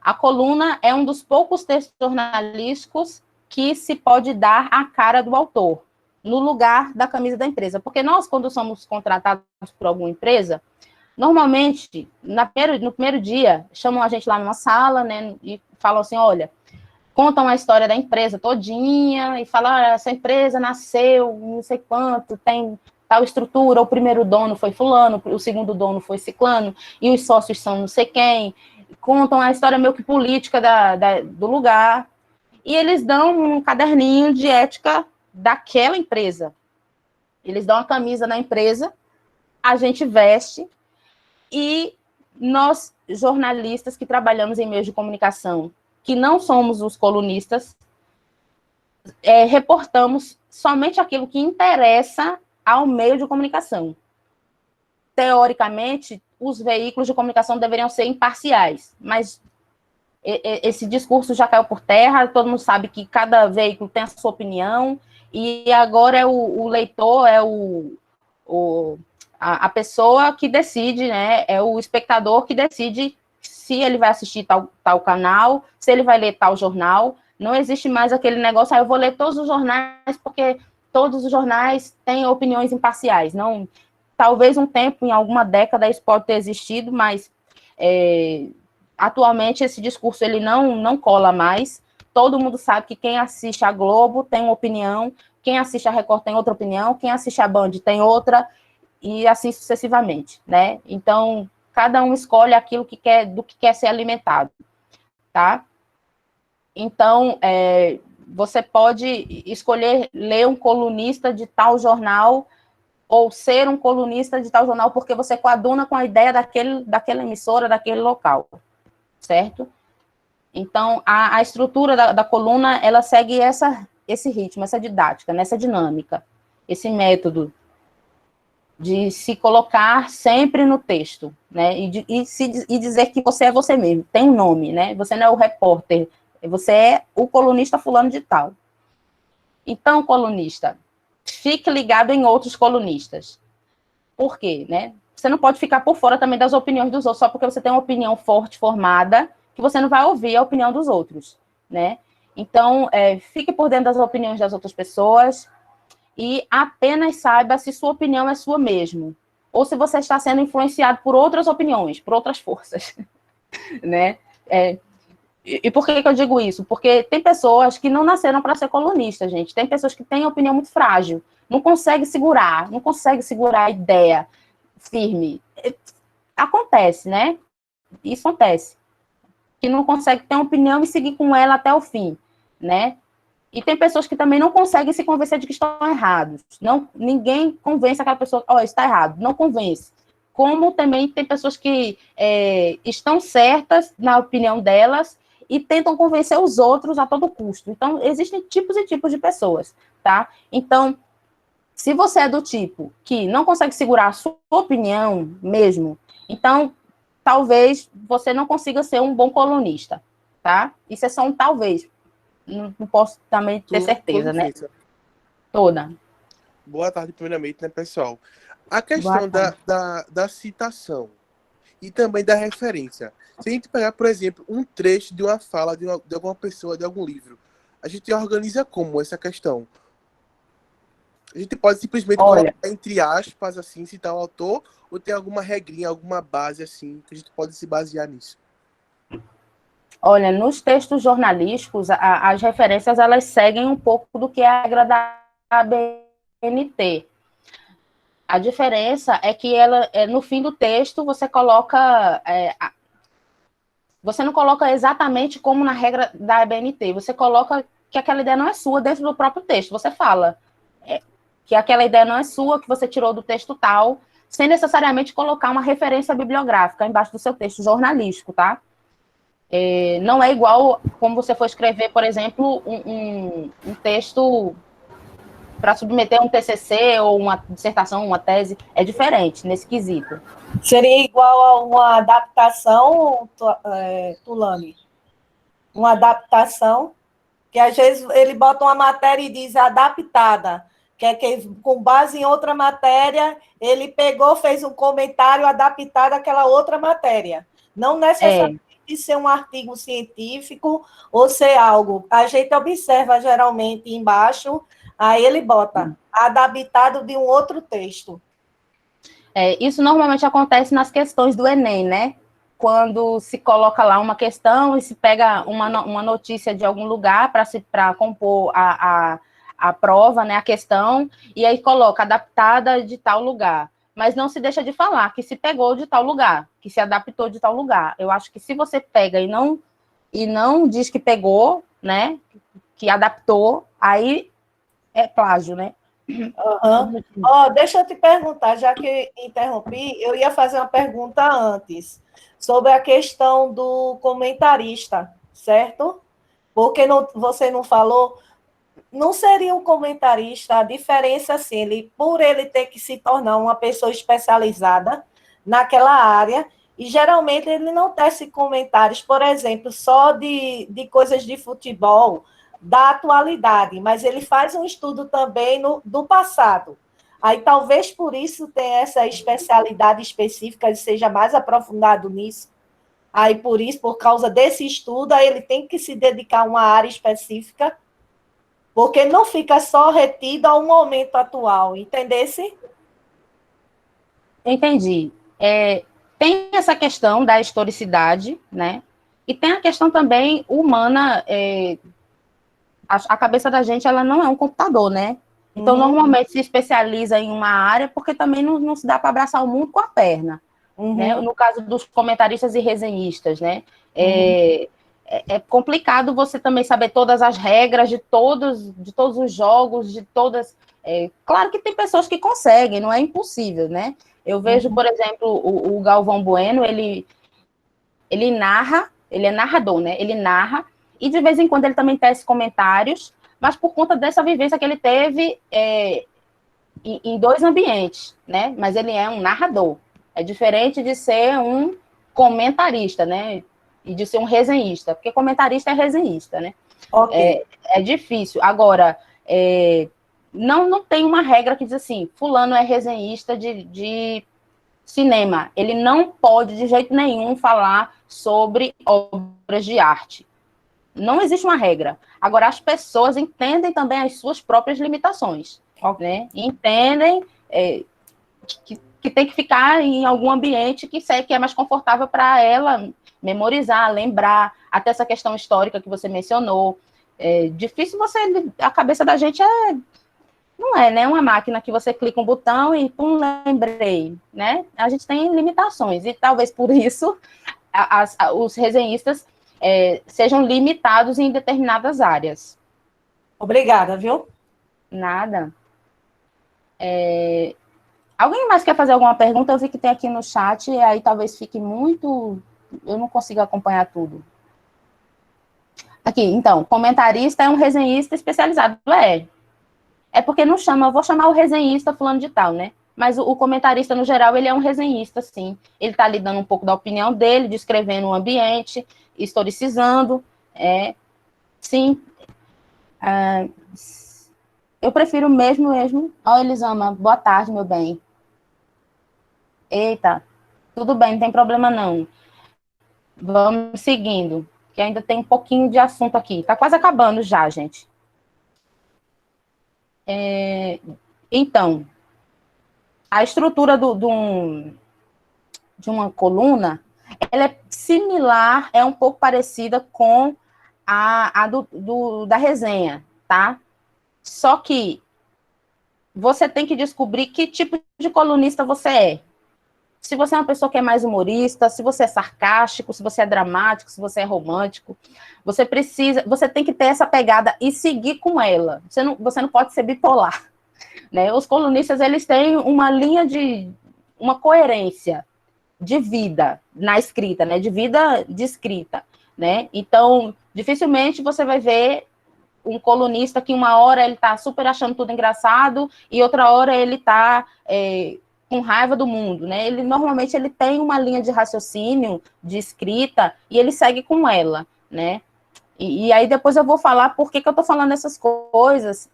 A coluna é um dos poucos textos jornalísticos que se pode dar a cara do autor, no lugar da camisa da empresa. Porque nós, quando somos contratados por alguma empresa, normalmente, no primeiro dia, chamam a gente lá numa sala, né, e falam assim, olha, contam a história da empresa todinha, e falam, essa empresa nasceu, não sei quanto, tem tal estrutura, o primeiro dono foi fulano, o segundo dono foi ciclano, e os sócios são não sei quem, contam a história meio que política do lugar, e eles dão um caderninho de ética daquela empresa. Eles dão a camisa na empresa, a gente veste, e nós, jornalistas que trabalhamos em meios de comunicação, que não somos os colunistas, reportamos somente aquilo que interessa ao meio de comunicação. Teoricamente, os veículos de comunicação deveriam ser imparciais, mas esse discurso já caiu por terra, todo mundo sabe que cada veículo tem a sua opinião, e agora o leitor, a pessoa que decide, né, é o espectador que decide se ele vai assistir tal canal, se ele vai ler tal jornal. Não existe mais aquele negócio, eu vou ler todos os jornais, porque todos os jornais têm opiniões imparciais. Não, talvez um tempo, em alguma década, isso pode ter existido, mas atualmente esse discurso ele não cola mais. Todo mundo sabe que quem assiste a Globo tem uma opinião, quem assiste a Record tem outra opinião, quem assiste a Band tem outra, e assim sucessivamente, né? Então, cada um escolhe aquilo do que quer ser alimentado, tá? Então, você pode escolher ler um colunista de tal jornal ou ser um colunista de tal jornal porque você coaduna com a ideia daquela emissora, daquele local, certo? Então, a estrutura da coluna, ela segue esse ritmo, essa didática, essa dinâmica, esse método de se colocar sempre no texto, né, e dizer que você é você mesmo, tem um nome, né, você não é o repórter, você é o colunista fulano de tal. Então, colunista, fique ligado em outros colunistas. Por quê, né? Você não pode ficar por fora também das opiniões dos outros, só porque você tem uma opinião forte, formada, que você não vai ouvir a opinião dos outros, né? Então, fique por dentro das opiniões das outras pessoas e apenas saiba se sua opinião é sua mesmo, ou se você está sendo influenciado por outras opiniões, por outras forças, né? E por que eu digo isso? Porque tem pessoas que não nasceram para ser colunistas, gente. Tem pessoas que têm opinião muito frágil, não consegue segurar a ideia firme. Acontece, né? Isso acontece. Que não consegue ter uma opinião e seguir com ela até o fim, né? E tem pessoas que também não conseguem se convencer de que estão errados. Ninguém convence aquela pessoa, está errado. Não convence. Como também tem pessoas que estão certas na opinião delas e tentam convencer os outros a todo custo. Então, existem tipos e tipos de pessoas, tá? Então, se você é do tipo que não consegue segurar a sua opinião mesmo, então, talvez você não consiga ser um bom colunista, tá? Isso é só um talvez. Não posso também ter certeza, né? Toda. Boa tarde, primeiramente, né, pessoal? A questão da citação e também da referência. Se a gente pegar, por exemplo, um trecho de uma fala de alguma pessoa, de algum livro, a gente organiza como essa questão? A gente pode simplesmente colocar entre aspas, assim, citar o autor, ou tem alguma regrinha, alguma base, assim, que a gente pode se basear nisso? Olha, nos textos jornalísticos, as referências, elas seguem um pouco do que é a regra da ABNT. A diferença é que no fim do texto, você coloca... você não coloca exatamente como na regra da ABNT, você coloca que aquela ideia não é sua dentro do próprio texto. Você fala que aquela ideia não é sua, que você tirou do texto tal, sem necessariamente colocar uma referência bibliográfica embaixo do seu texto jornalístico, tá? Não é igual como você for escrever, por exemplo, um texto para submeter um TCC ou uma dissertação, uma tese, é diferente nesse quesito. Seria igual a uma adaptação, Tulane? Uma adaptação, que às vezes ele bota uma matéria e diz adaptada, que é que com base em outra matéria, ele pegou, fez um comentário adaptado àquela outra matéria. Não necessariamente ser um artigo científico ou ser algo. A gente observa geralmente embaixo, aí ele bota adaptado de um outro texto. Isso normalmente acontece nas questões do Enem, né? Quando se coloca lá uma questão e se pega uma notícia de algum lugar para compor a prova, né, a questão, e aí coloca adaptada de tal lugar. Mas não se deixa de falar que se pegou de tal lugar, que se adaptou de tal lugar. Eu acho que se você pega e não diz que pegou, né, que adaptou, aí é plágio, né? Deixa eu te perguntar, já que interrompi, eu ia fazer uma pergunta antes, sobre a questão do comentarista, certo? Porque você não falou, não seria um comentarista, a diferença, assim, por ele ter que se tornar uma pessoa especializada naquela área, e geralmente ele não tece comentários, por exemplo, só de coisas de futebol, da atualidade, mas ele faz um estudo também do passado. Aí talvez por isso tenha essa especialidade específica e seja mais aprofundado nisso. Aí por isso, por causa desse estudo, aí ele tem que se dedicar a uma área específica, porque não fica só retido ao momento atual, entendesse? Entendi. Tem essa questão da historicidade, né? E tem a questão também humana. A cabeça da gente, ela não é um computador, né? Então, normalmente se especializa em uma área porque também não se dá para abraçar o mundo com a perna. Né? No caso dos comentaristas e resenhistas, né? É complicado você também saber todas as regras de todos os jogos, de todas... claro que tem pessoas que conseguem, não é impossível, né? Eu vejo, por exemplo, o Galvão Bueno, ele narra, ele é narrador, né? Ele narra, e de vez em quando ele também tece comentários, mas por conta dessa vivência que ele teve em dois ambientes, né? Mas ele é um narrador. É diferente de ser um comentarista, né? E de ser um resenhista, porque comentarista é resenhista, né? Okay. É difícil. Agora, não tem uma regra que diz assim, fulano é resenhista de cinema. Ele não pode, de jeito nenhum, falar sobre obras de arte. Não existe uma regra. Agora, as pessoas entendem também as suas próprias limitações, né? Entendem que tem que ficar em algum ambiente que é mais confortável para ela memorizar, lembrar, até essa questão histórica que você mencionou. É difícil a cabeça da gente não é, né? Uma máquina que você clica um botão e, pum, lembrei, né? A gente tem limitações, e talvez por isso os resenhistas sejam limitados em determinadas áreas. Obrigada, viu? Nada. Alguém mais quer fazer alguma pergunta? Eu vi que tem aqui no chat, e aí talvez fique muito... Eu não consigo acompanhar tudo. Aqui, então, comentarista é um resenhista especializado. É porque não chama, eu vou chamar o resenhista fulano de tal, né? Mas o comentarista, no geral, ele é um resenhista, sim. Ele está ali dando um pouco da opinião dele, descrevendo o ambiente, historicizando. Sim. Eu prefiro mesmo. Ó, Elisama, boa tarde, meu bem. Eita, tudo bem, não tem problema não. Vamos seguindo, que ainda tem um pouquinho de assunto aqui. Tá quase acabando já, gente. Então, a estrutura de uma coluna, ela é similar, é um pouco parecida com a da resenha, tá? Só que você tem que descobrir que tipo de colunista você é. Se você é uma pessoa que é mais humorista, se você é sarcástico, se você é dramático, se você é romântico, você tem que ter essa pegada e seguir com ela. Você não pode ser bipolar, né? Os colunistas, eles têm uma coerência de vida na escrita, né? De vida de escrita, né? Então, dificilmente você vai ver um colunista que uma hora ele tá super achando tudo engraçado e outra hora ele tá com raiva do mundo, né? Normalmente ele tem uma linha de raciocínio, de escrita, e ele segue com ela, né? E aí depois eu vou falar por que eu tô falando essas coisas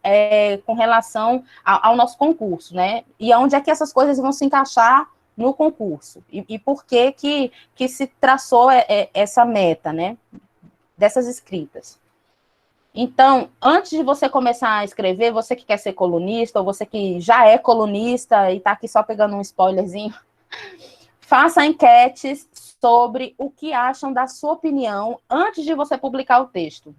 com relação ao nosso concurso, né? E onde é que essas coisas vão se encaixar no concurso. E por que se traçou essa meta, né? Dessas escritas. Então, antes de você começar a escrever, você que quer ser colunista, ou você que já é colunista e está aqui só pegando um spoilerzinho, faça enquetes sobre o que acham da sua opinião antes de você publicar o texto.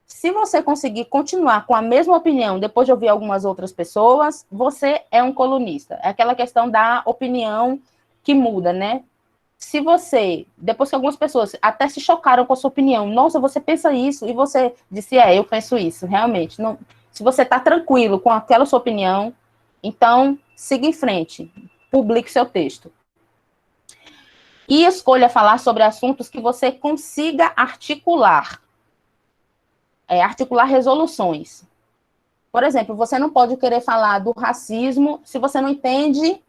Se você conseguir continuar com a mesma opinião depois de ouvir algumas outras pessoas, você é um colunista. É aquela questão da opinião que muda, né? Se você, depois que algumas pessoas até se chocaram com a sua opinião, nossa, você pensa isso, e você disse, eu penso isso, realmente. Não, se você está tranquilo com aquela sua opinião, então, siga em frente, publique seu texto. E escolha falar sobre assuntos que você consiga articular. Articular resoluções. Por exemplo, você não pode querer falar do racismo se você não entende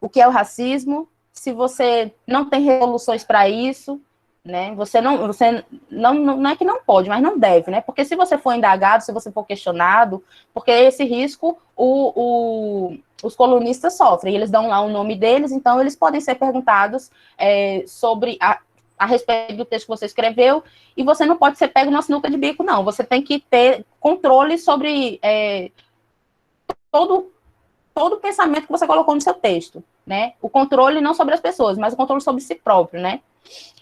o que é o racismo, se você não tem resoluções para isso, né? Você não é que não pode, mas não deve, né? Porque se você for indagado, se você for questionado, porque esse risco os colunistas sofrem, eles dão lá o nome deles, então eles podem ser perguntados sobre a respeito do texto que você escreveu, e você não pode ser pego na sinuca de bico, não. Você tem que ter controle sobre todo o pensamento que você colocou no seu texto, né? O controle não sobre as pessoas, mas o controle sobre si próprio, né?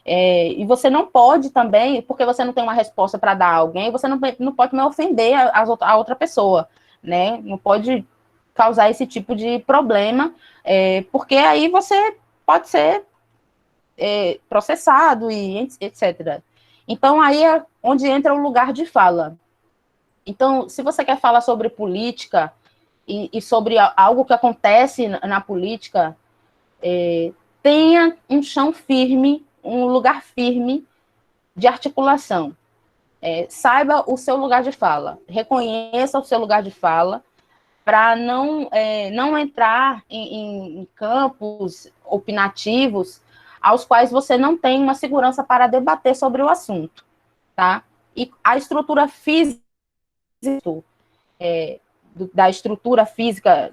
E você não pode também, porque você não tem uma resposta para dar a alguém, você não pode também ofender a outra pessoa, né? Não pode causar esse tipo de problema, porque aí você pode ser processado e etc. Então, aí é onde entra o lugar de fala. Então, se você quer falar sobre política e sobre algo que acontece na política, tenha um chão firme, um lugar firme de articulação. Saiba o seu lugar de fala, reconheça o seu lugar de fala, para não entrar em campos opinativos aos quais você não tem uma segurança para debater sobre o assunto, tá? E a estrutura física da estrutura física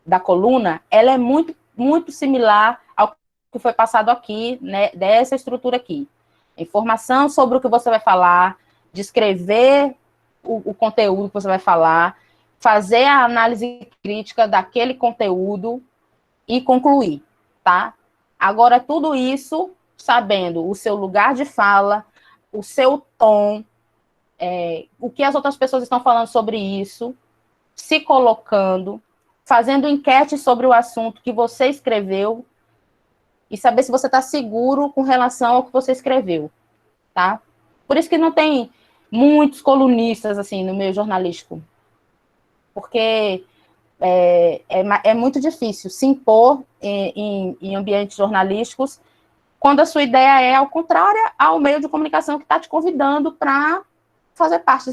da coluna, ela é muito, muito similar ao que foi passado aqui, né, dessa estrutura aqui. Informação sobre o que você vai falar, descrever o conteúdo que você vai falar, fazer a análise crítica daquele conteúdo e concluir, tá? Agora, tudo isso sabendo o seu lugar de fala, o seu tom, o que as outras pessoas estão falando sobre isso, se colocando, fazendo enquete sobre o assunto que você escreveu e saber se você está seguro com relação ao que você escreveu, tá? Por isso que não tem muitos colunistas, assim, no meio jornalístico, porque é muito difícil se impor em ambientes jornalísticos quando a sua ideia é ao contrária ao meio de comunicação que está te convidando para fazer parte.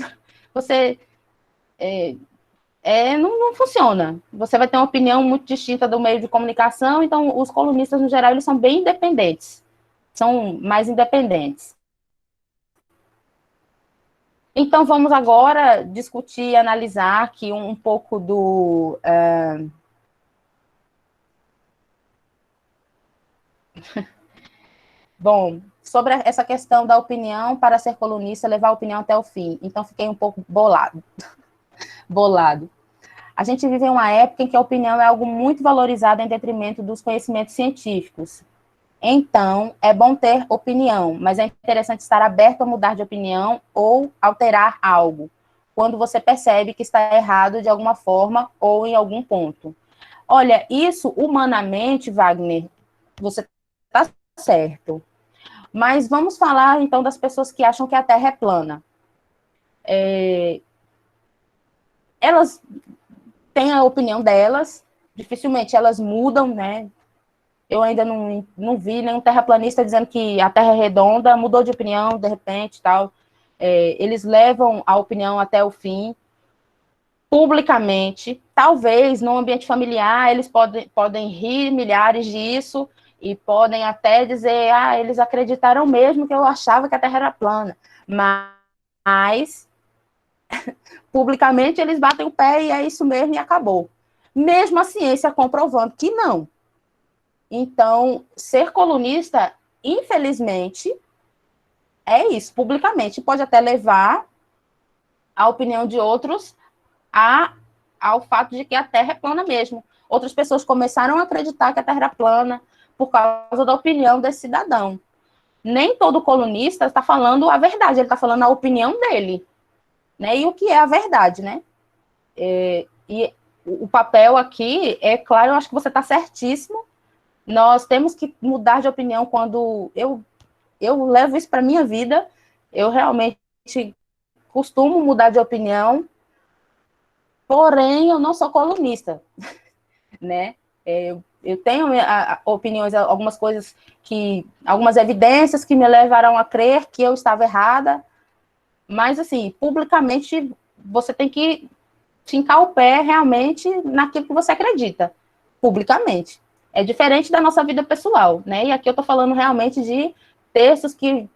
Você não funciona. Você vai ter uma opinião muito distinta do meio de comunicação, então os colunistas, no geral, eles são bem independentes. São mais independentes. Então, vamos agora discutir e analisar aqui um pouco do... Bom, sobre essa questão da opinião para ser colunista, levar a opinião até o fim. Então, fiquei um pouco bolado. A gente vive em uma época em que a opinião é algo muito valorizado em detrimento dos conhecimentos científicos. Então, é bom ter opinião, mas é interessante estar aberto a mudar de opinião ou alterar algo, quando você percebe que está errado de alguma forma ou em algum ponto. Olha, isso, humanamente, Wagner, você está certo. Mas vamos falar, então, das pessoas que acham que a Terra é plana. Elas têm a opinião delas, dificilmente elas mudam, né? Eu ainda não vi nenhum terraplanista dizendo que a Terra é redonda, mudou de opinião, de repente, tal. Eles levam a opinião até o fim, publicamente. Talvez, no ambiente familiar, eles podem rir milhares disso e podem até dizer, eles acreditaram mesmo que eu achava que a Terra era plana. Mas, publicamente, eles batem o pé e é isso mesmo e acabou. Mesmo a ciência comprovando que não. Então, ser colunista, infelizmente, é isso, publicamente. Pode até levar a opinião de outros ao fato de que a Terra é plana mesmo. Outras pessoas começaram a acreditar que a Terra era plana por causa da opinião desse cidadão. Nem todo colunista está falando a verdade, ele está falando a opinião dele. Né? E o que é a verdade, né? E o papel aqui, é claro, eu acho que você está certíssimo. Nós temos que mudar de opinião quando eu levo isso para a minha vida. Eu realmente costumo mudar de opinião, porém eu não sou colunista, né? Eu tenho opiniões, algumas coisas algumas evidências que me levaram a crer que eu estava errada, mas assim, publicamente você tem que fincar o pé realmente naquilo que você acredita, publicamente. É diferente da nossa vida pessoal, né? E aqui eu estou falando realmente de textos que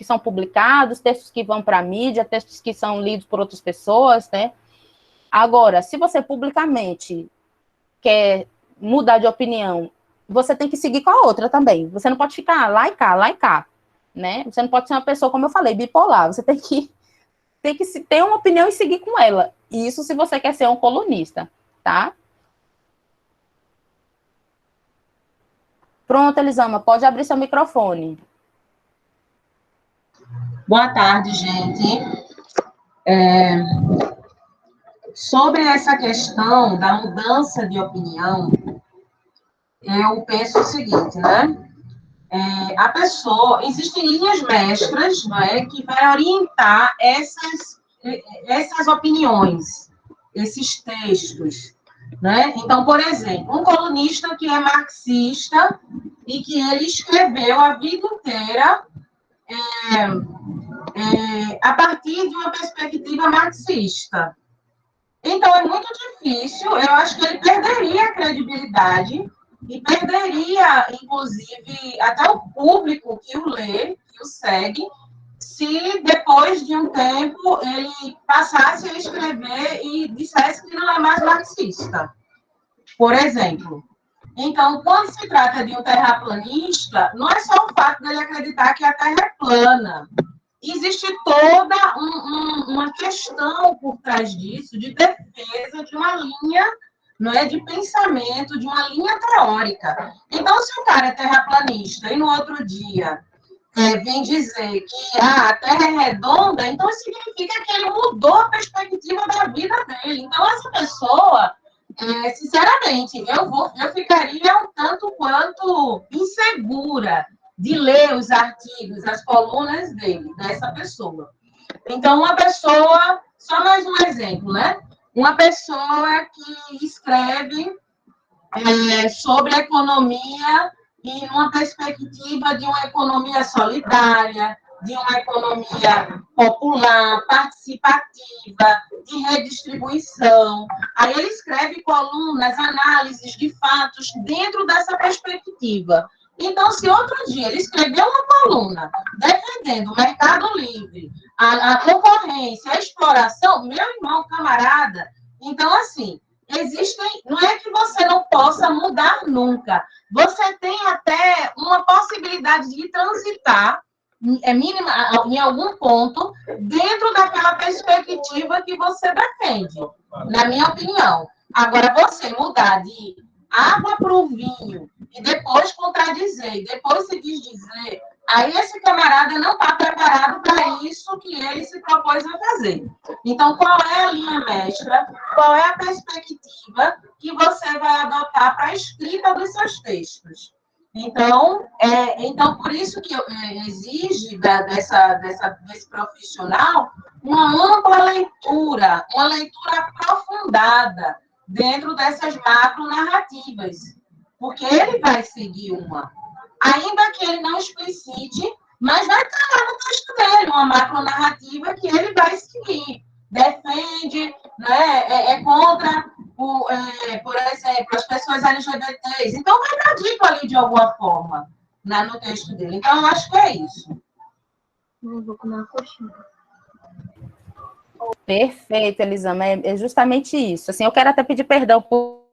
são publicados, textos que vão para a mídia, textos que são lidos por outras pessoas, né? Agora, se você publicamente quer mudar de opinião, você tem que seguir com a outra também. Você não pode ficar lá e cá, né? Você não pode ser uma pessoa, como eu falei, bipolar. Você tem que ter uma opinião e seguir com ela. Isso se você quer ser um colunista, tá? Pronto, Elisama, pode abrir seu microfone. Boa tarde, gente. Sobre essa questão da mudança de opinião, eu penso o seguinte, né? A pessoa, existem linhas mestras, não é, que vai orientar essas opiniões, esses textos, né? Então, por exemplo, um colunista que é marxista e que ele escreveu a vida inteira a partir de uma perspectiva marxista. Então, é muito difícil, eu acho que ele perderia a credibilidade e perderia, inclusive, até o público que o lê, que o segue, se depois de um tempo ele passasse a escrever e dissesse que não é mais marxista, por exemplo. Então, quando se trata de um terraplanista, não é só o fato dele acreditar que a Terra é plana. Existe toda uma questão por trás disso, de defesa de uma linha, não é, de pensamento, de uma linha teórica. Então, se o cara é terraplanista e no outro dia vem dizer que a Terra é redonda, então significa que ele mudou a perspectiva da vida dele. Então, essa pessoa, sinceramente, eu ficaria um tanto quanto insegura de ler os artigos, as colunas dessa pessoa. Então, uma pessoa, só mais um exemplo, né? Uma pessoa que escreve sobre a economia e uma perspectiva de uma economia solidária, de uma economia popular, participativa, de redistribuição. Aí ele escreve colunas, análises de fatos dentro dessa perspectiva. Então, se outro dia ele escrever uma coluna defendendo o mercado livre, a concorrência, a exploração, meu irmão, camarada, então, assim, não é que você não possa mudar nunca, você tem até uma possibilidade de transitar mínima, em algum ponto, dentro daquela perspectiva que você defende, na minha opinião. Agora, você mudar de água para o vinho, e depois contradizer, e depois se desdizer, aí esse camarada não está preparado para isso que ele se propôs a fazer. Então, qual é a linha mestra? Qual é a perspectiva que você vai adotar para a escrita dos seus textos? Então, por isso que exige desse profissional uma ampla leitura, uma leitura aprofundada dentro dessas macronarrativas, porque ele vai seguir uma. Ainda que ele não explicite, mas vai estar lá no texto dele uma macronarrativa que ele vai seguir. Defende, né, é contra, por exemplo, as pessoas LGBTs. Então, vai estar dito ali de alguma forma, né, no texto dele. Então, eu acho que é isso. Não vou comer uma coxinha. Perfeito, Elisama, é justamente isso. Assim, eu quero até pedir perdão com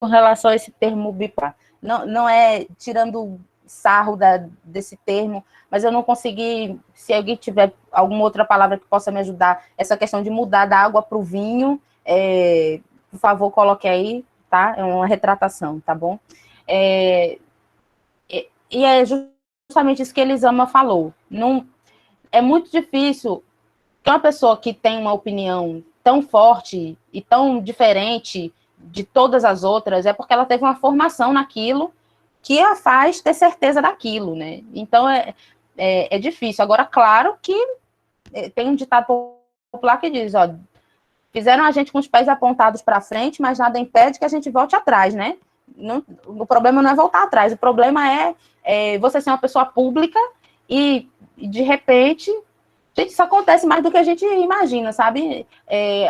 relação a esse termo bipolar. Não é tirando sarro desse termo, mas eu não consegui, se alguém tiver alguma outra palavra que possa me ajudar, essa questão de mudar da água para o vinho, por favor, coloque aí, tá? É uma retratação, tá bom? E é justamente isso que Elisama falou. Não, é muito difícil que uma pessoa que tem uma opinião tão forte e tão diferente de todas as outras, é porque ela teve uma formação naquilo que a faz ter certeza daquilo, né? Então, é difícil. Agora, claro que tem um ditado popular que diz, ó, fizeram a gente com os pés apontados para frente, mas nada impede que a gente volte atrás, né? O problema não é voltar atrás, o problema é você ser uma pessoa pública e de repente... Gente, isso acontece mais do que a gente imagina, sabe?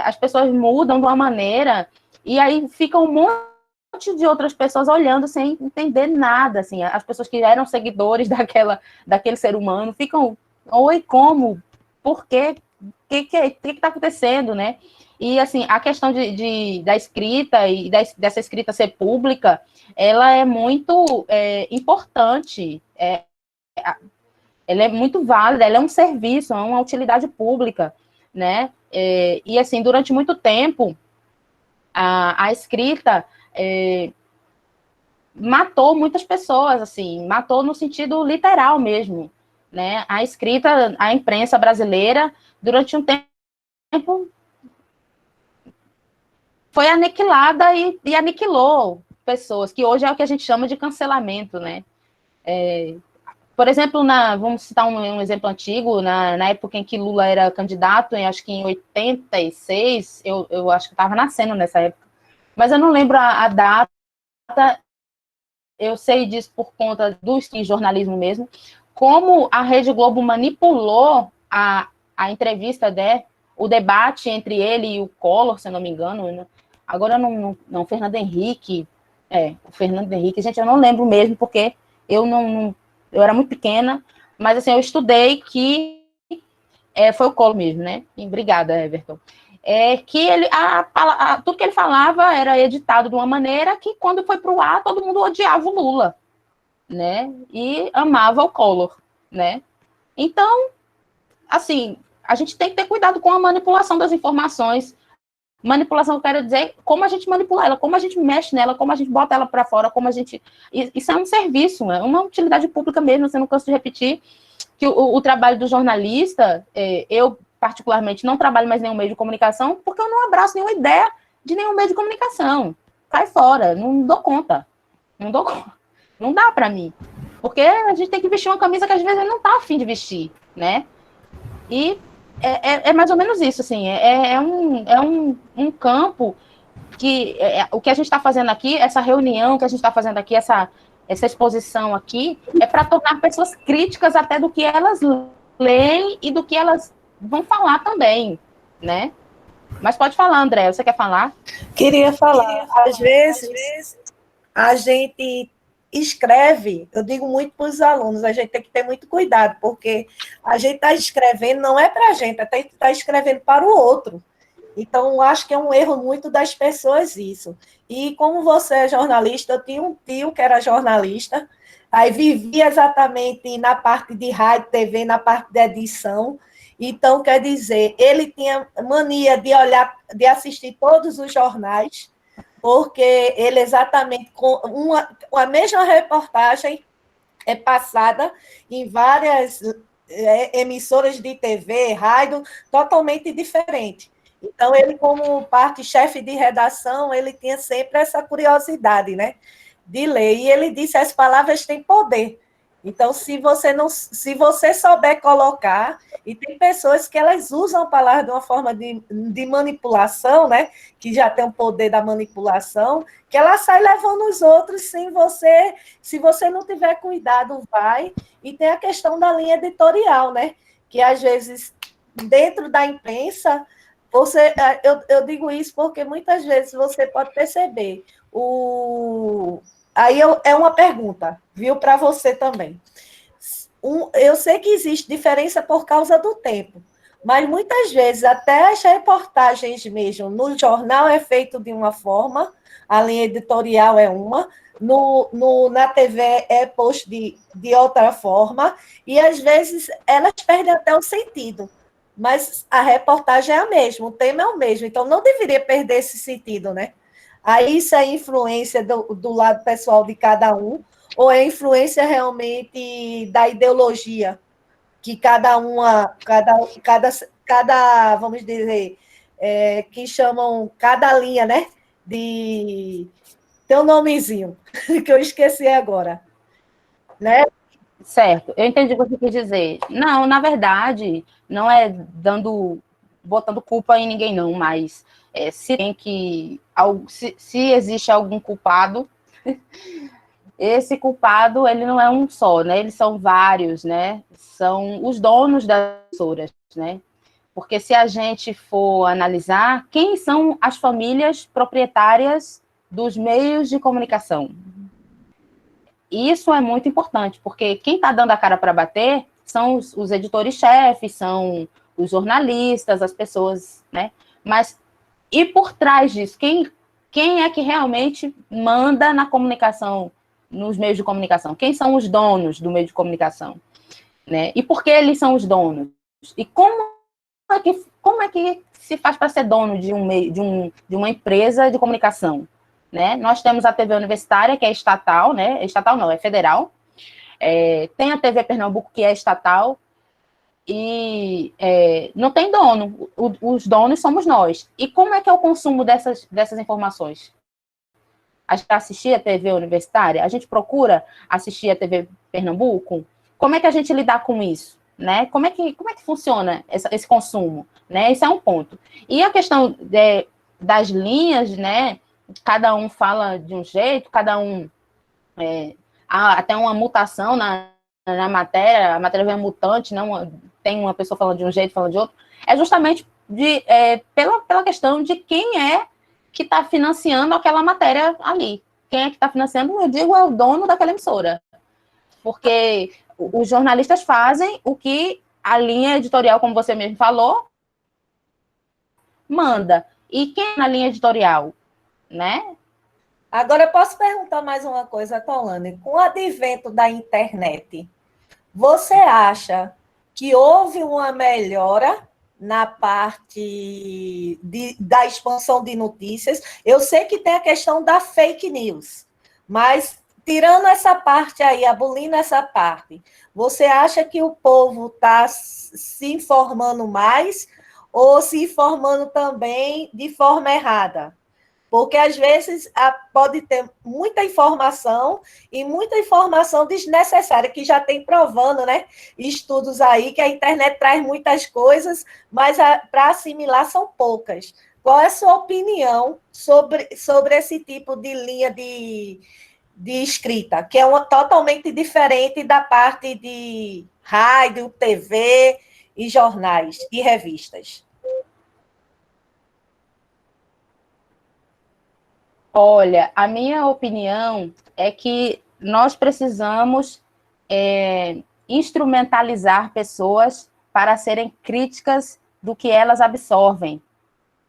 As pessoas mudam de uma maneira e aí fica um monte de outras pessoas olhando sem entender nada, assim. As pessoas que eram seguidores daquele ser humano ficam, oi, como? Por quê? O que está acontecendo, né? E, assim, a questão da escrita e dessa escrita ser pública, ela é muito importante, ela é muito válida, ela é um serviço, é uma utilidade pública, né? E, assim, durante muito tempo, a escrita matou muitas pessoas, assim, matou no sentido literal mesmo, né? A escrita, a imprensa brasileira, durante um tempo, foi aniquilada e aniquilou pessoas, que hoje é o que a gente chama de cancelamento, né? Por exemplo, vamos citar um exemplo antigo, na época em que Lula era candidato, acho que em 86, eu acho que estava nascendo nessa época, mas eu não lembro a data, eu sei disso por conta do jornalismo mesmo, como a Rede Globo manipulou a entrevista, o debate entre ele e o Collor, se eu não me engano, né? Agora não, Fernando Henrique, o Fernando Henrique, gente, eu não lembro mesmo, porque eu era muito pequena, mas assim, eu estudei que Foi o Collor mesmo, né? Obrigada, Everton. Que ele, tudo que ele falava era editado de uma maneira que, quando foi para o ar, todo mundo odiava o Lula, né? E amava o Collor, né? Então, assim, a gente tem que ter cuidado com a manipulação das informações. Manipulação, eu quero dizer, como a gente manipula ela, como a gente mexe nela, como a gente bota ela para fora, como a gente... Isso é um serviço, é uma utilidade pública mesmo, você não cansa de repetir que o trabalho do jornalista, eu particularmente não trabalho mais em nenhum meio de comunicação, porque eu não abraço nenhuma ideia de nenhum meio de comunicação. Cai fora, não dou conta. Não dá para mim. Porque a gente tem que vestir uma camisa que às vezes não tá afim de vestir, né? E é mais ou menos isso, assim, um campo que o que a gente está fazendo aqui, essa reunião que a gente está fazendo aqui, essa exposição aqui, é para tornar pessoas críticas até do que elas leem e do que elas vão falar também, né? Mas pode falar, André, você quer falar? Queria falar. Às vezes, a gente escreve, eu digo muito para os alunos, a gente tem que ter muito cuidado, porque a gente está escrevendo, não é para a gente, até está escrevendo para o outro. Então, acho que é um erro muito das pessoas isso. E como você é jornalista, eu tinha um tio que era jornalista, aí vivia exatamente na parte de rádio, TV, na parte de edição. Então, quer dizer, ele tinha mania de olhar, de assistir todos os jornais, porque ele exatamente com a mesma reportagem é passada em várias emissoras de TV, rádio, totalmente diferente. Então, ele, como chefe de redação, ele tinha sempre essa curiosidade, né, de ler. E ele disse: as palavras têm poder. Então, se você souber colocar, e tem pessoas que elas usam a palavra de uma forma de manipulação, né, que já tem o poder da manipulação, que ela sai levando os outros se você não tiver cuidado, vai. E tem a questão da linha editorial, né, que às vezes, dentro da imprensa, eu digo isso porque muitas vezes você pode perceber. Aí é uma pergunta, viu, para você também. Eu sei que existe diferença por causa do tempo, mas muitas vezes até as reportagens mesmo no jornal é feito de uma forma, a linha editorial é uma, na TV é posto de outra forma, e às vezes elas perdem até o sentido. Mas a reportagem é a mesma, o tema é o mesmo, então não deveria perder esse sentido, né? Aí isso é influência do lado pessoal de cada um, ou é influência realmente da ideologia, que vamos dizer, que chamam cada linha, né? Tem um nomezinho, que eu esqueci agora, né? Certo, eu entendi o que você quis dizer. Não, na verdade, não é botando culpa em ninguém, não, mas se existe algum culpado, esse culpado, ele não é um só, né? Eles são vários, né? São os donos das emissoras, né? Porque se a gente for analisar, quem são as famílias proprietárias dos meios de comunicação? Isso é muito importante, porque quem está dando a cara para bater são os editores-chefes, são os jornalistas, as pessoas, né? Mas, e por trás disso, quem é que realmente manda na comunicação, nos meios de comunicação? Quem são os donos do meio de comunicação? Né? E por que eles são os donos? E como é que se faz para ser dono de uma empresa de comunicação? Né? Nós temos a TV Universitária, que é estatal, né? Estatal não, é federal. Tem a TV Pernambuco, que é estatal, e não tem dono. Os donos somos nós. E como é que é o consumo dessas informações? A gente assistir a TV Universitária? A gente procura assistir a TV Pernambuco? Como é que a gente lidar com isso? Né? Como é que funciona esse consumo? Né? Esse é um ponto. E a questão das linhas, né? Cada um fala de um jeito, cada um... há até uma mutação na matéria, a matéria vem mutante, não tem uma pessoa falando de um jeito, falando de outro. É justamente pela questão de quem é que está financiando aquela matéria ali. Quem é que está financiando, eu digo, é o dono daquela emissora. Porque os jornalistas fazem o que a linha editorial, como você mesmo falou, manda. E quem na linha editorial, né? Agora, eu posso perguntar mais uma coisa, Tolane. Com o advento da internet, você acha que houve uma melhora na parte da expansão de notícias? Eu sei que tem a questão da fake news, mas tirando essa parte aí, abolindo essa parte, você acha que o povo está se informando mais ou se informando também de forma errada? Porque, às vezes, pode ter muita informação e muita informação desnecessária, que já tem provando, né? Estudos aí, que a internet traz muitas coisas, mas para assimilar são poucas. Qual é a sua opinião sobre esse tipo de linha de escrita, que é totalmente diferente da parte de rádio, TV e jornais e revistas? Olha, a minha opinião é que nós precisamos instrumentalizar pessoas para serem críticas do que elas absorvem,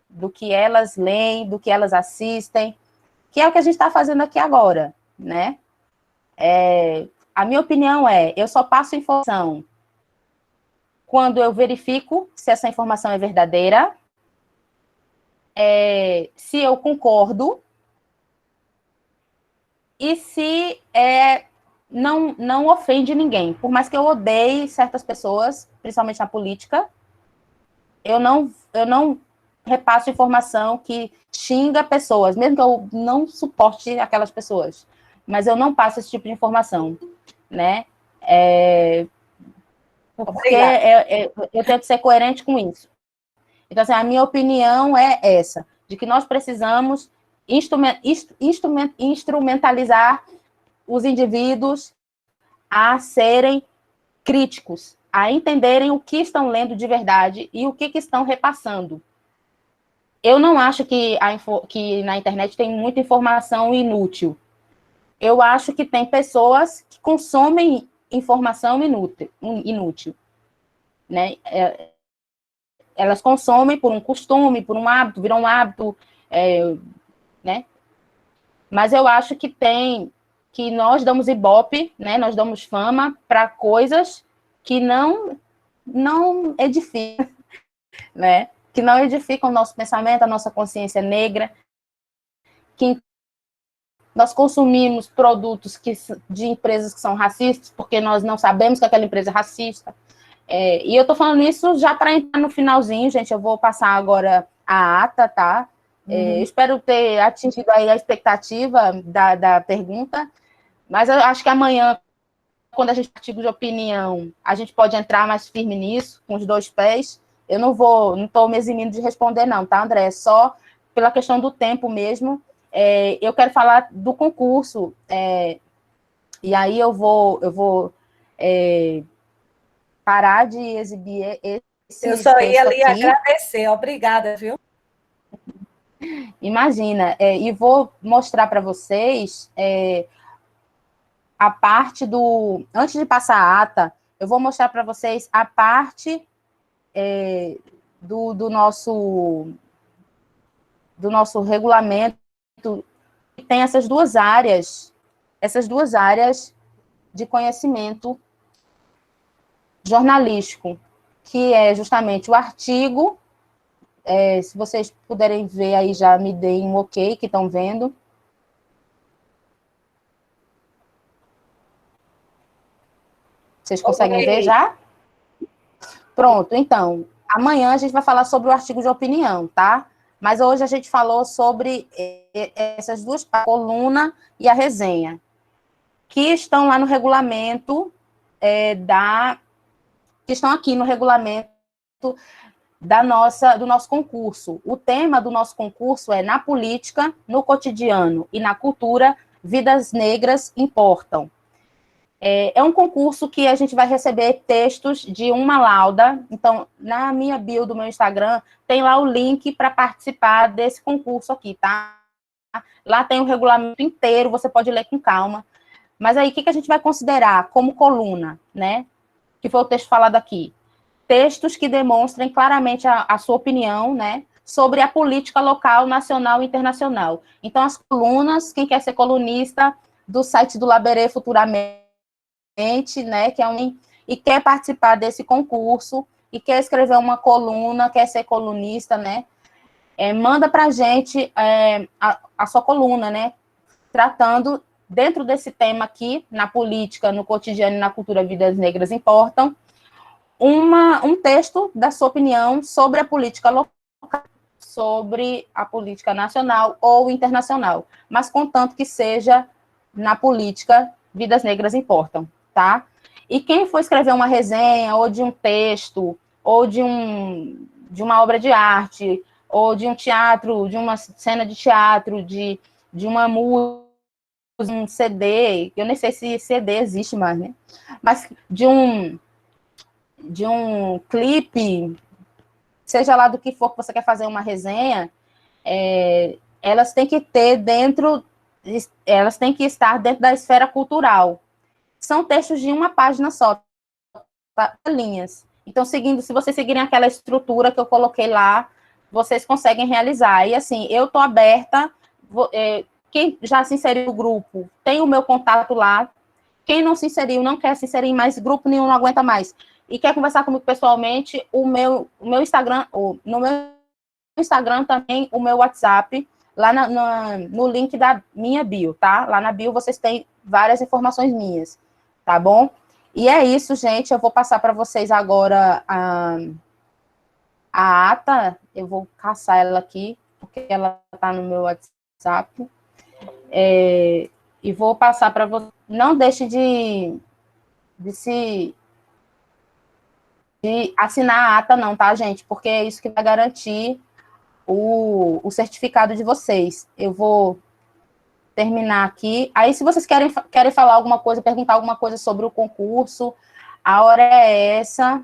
do que elas leem, do que elas assistem, que é o que a gente está fazendo aqui agora, né? A minha opinião eu só passo informação quando eu verifico se essa informação é verdadeira, se eu concordo, e se não ofende ninguém. Por mais que eu odeie certas pessoas, principalmente na política, eu não repasso informação que xinga pessoas, mesmo que eu não suporte aquelas pessoas. Mas eu não passo esse tipo de informação, né? Porque eu tento ser coerente com isso. Então, assim, a minha opinião é essa, de que nós precisamos instrumentalizar os indivíduos a serem críticos, a entenderem o que estão lendo de verdade e o que estão repassando. Eu não acho que na internet tem muita informação inútil. Eu acho que tem pessoas que consomem informação inútil, né? Elas consomem por um costume, por um hábito, viram um hábito, né? Mas eu acho que nós damos ibope, né? Nós damos fama para coisas que não edificam, né? Que não edificam o nosso pensamento, a nossa consciência negra, que nós consumimos produtos de empresas que são racistas, porque nós não sabemos que aquela empresa é racista. E eu estou falando isso já para entrar no finalzinho, gente. Eu vou passar agora a ata, tá? Espero ter atingido aí a expectativa da pergunta, mas eu acho que amanhã, quando a gente artigo de opinião, a gente pode entrar mais firme nisso, com os 2 pés. Eu não estou me eximindo de responder, não, tá, André? É só pela questão do tempo mesmo. Eu quero falar do concurso, e aí eu vou parar de exibir esse Eu só ia lhe aqui. agradecer, obrigada, viu? Imagina, e vou mostrar para vocês a parte do... Antes de passar a ata, eu vou mostrar para vocês a parte do nosso regulamento, que tem essas duas áreas de conhecimento jornalístico, que é justamente o artigo. Se vocês puderem ver aí, já me deem um ok, que estão vendo. Vocês conseguem ver já? Pronto, então, amanhã a gente vai falar sobre o artigo de opinião, tá? Mas hoje a gente falou sobre essas duas, a coluna e a resenha, que estão lá no regulamento que estão aqui no regulamento do nosso concurso. O tema do nosso concurso é Na política, no cotidiano e na cultura, vidas negras importam. É um concurso que a gente vai receber textos de uma lauda. Então, na minha bio do meu Instagram, tem lá o link para participar desse concurso aqui, tá? Lá tem o regulamento inteiro, você pode ler com calma. Mas aí, o que a gente vai considerar como coluna, né? Que foi o texto falado aqui. textos que demonstrem claramente a sua opinião, né, sobre a política local, nacional e internacional. Então, as colunas, quem quer ser colunista do site do Laberê futuramente, né, e quer participar desse concurso, e quer escrever uma coluna, quer ser colunista, né, manda para a gente a sua coluna, né, tratando, dentro desse tema aqui, na política, no cotidiano e na cultura, vidas negras importam, um texto da sua opinião sobre a política local, sobre a política nacional ou internacional, mas contanto que seja na política, vidas negras importam, tá? E quem for escrever uma resenha, ou de um texto, ou de uma obra de arte, ou de um teatro, de uma cena de teatro, de uma música, um CD, eu nem sei se CD existe mais, né? Mas de um clipe, seja lá do que for que você quer fazer uma resenha, elas têm que estar dentro da esfera cultural. São textos de uma página só, tá? Linhas. Então, se vocês seguirem aquela estrutura que eu coloquei lá, vocês conseguem realizar. E assim, eu estou aberta, quem já se inseriu no grupo, tem o meu contato lá. Quem não se inseriu, não quer se inserir em mais grupo nenhum, não aguenta mais, e quer conversar comigo pessoalmente, o meu Instagram, no meu Instagram também, o meu WhatsApp, lá no link da minha bio, tá? Lá na bio vocês têm várias informações minhas, tá bom? E é isso, gente, eu vou passar para vocês agora a ata, eu vou caçar ela aqui, porque ela tá no meu WhatsApp, e vou passar para vocês. Não deixe de assinar a ata não, tá, gente? Porque é isso que vai garantir o certificado de vocês. Eu vou terminar aqui. Aí, se vocês querem falar alguma coisa, perguntar alguma coisa sobre o concurso, a hora é essa.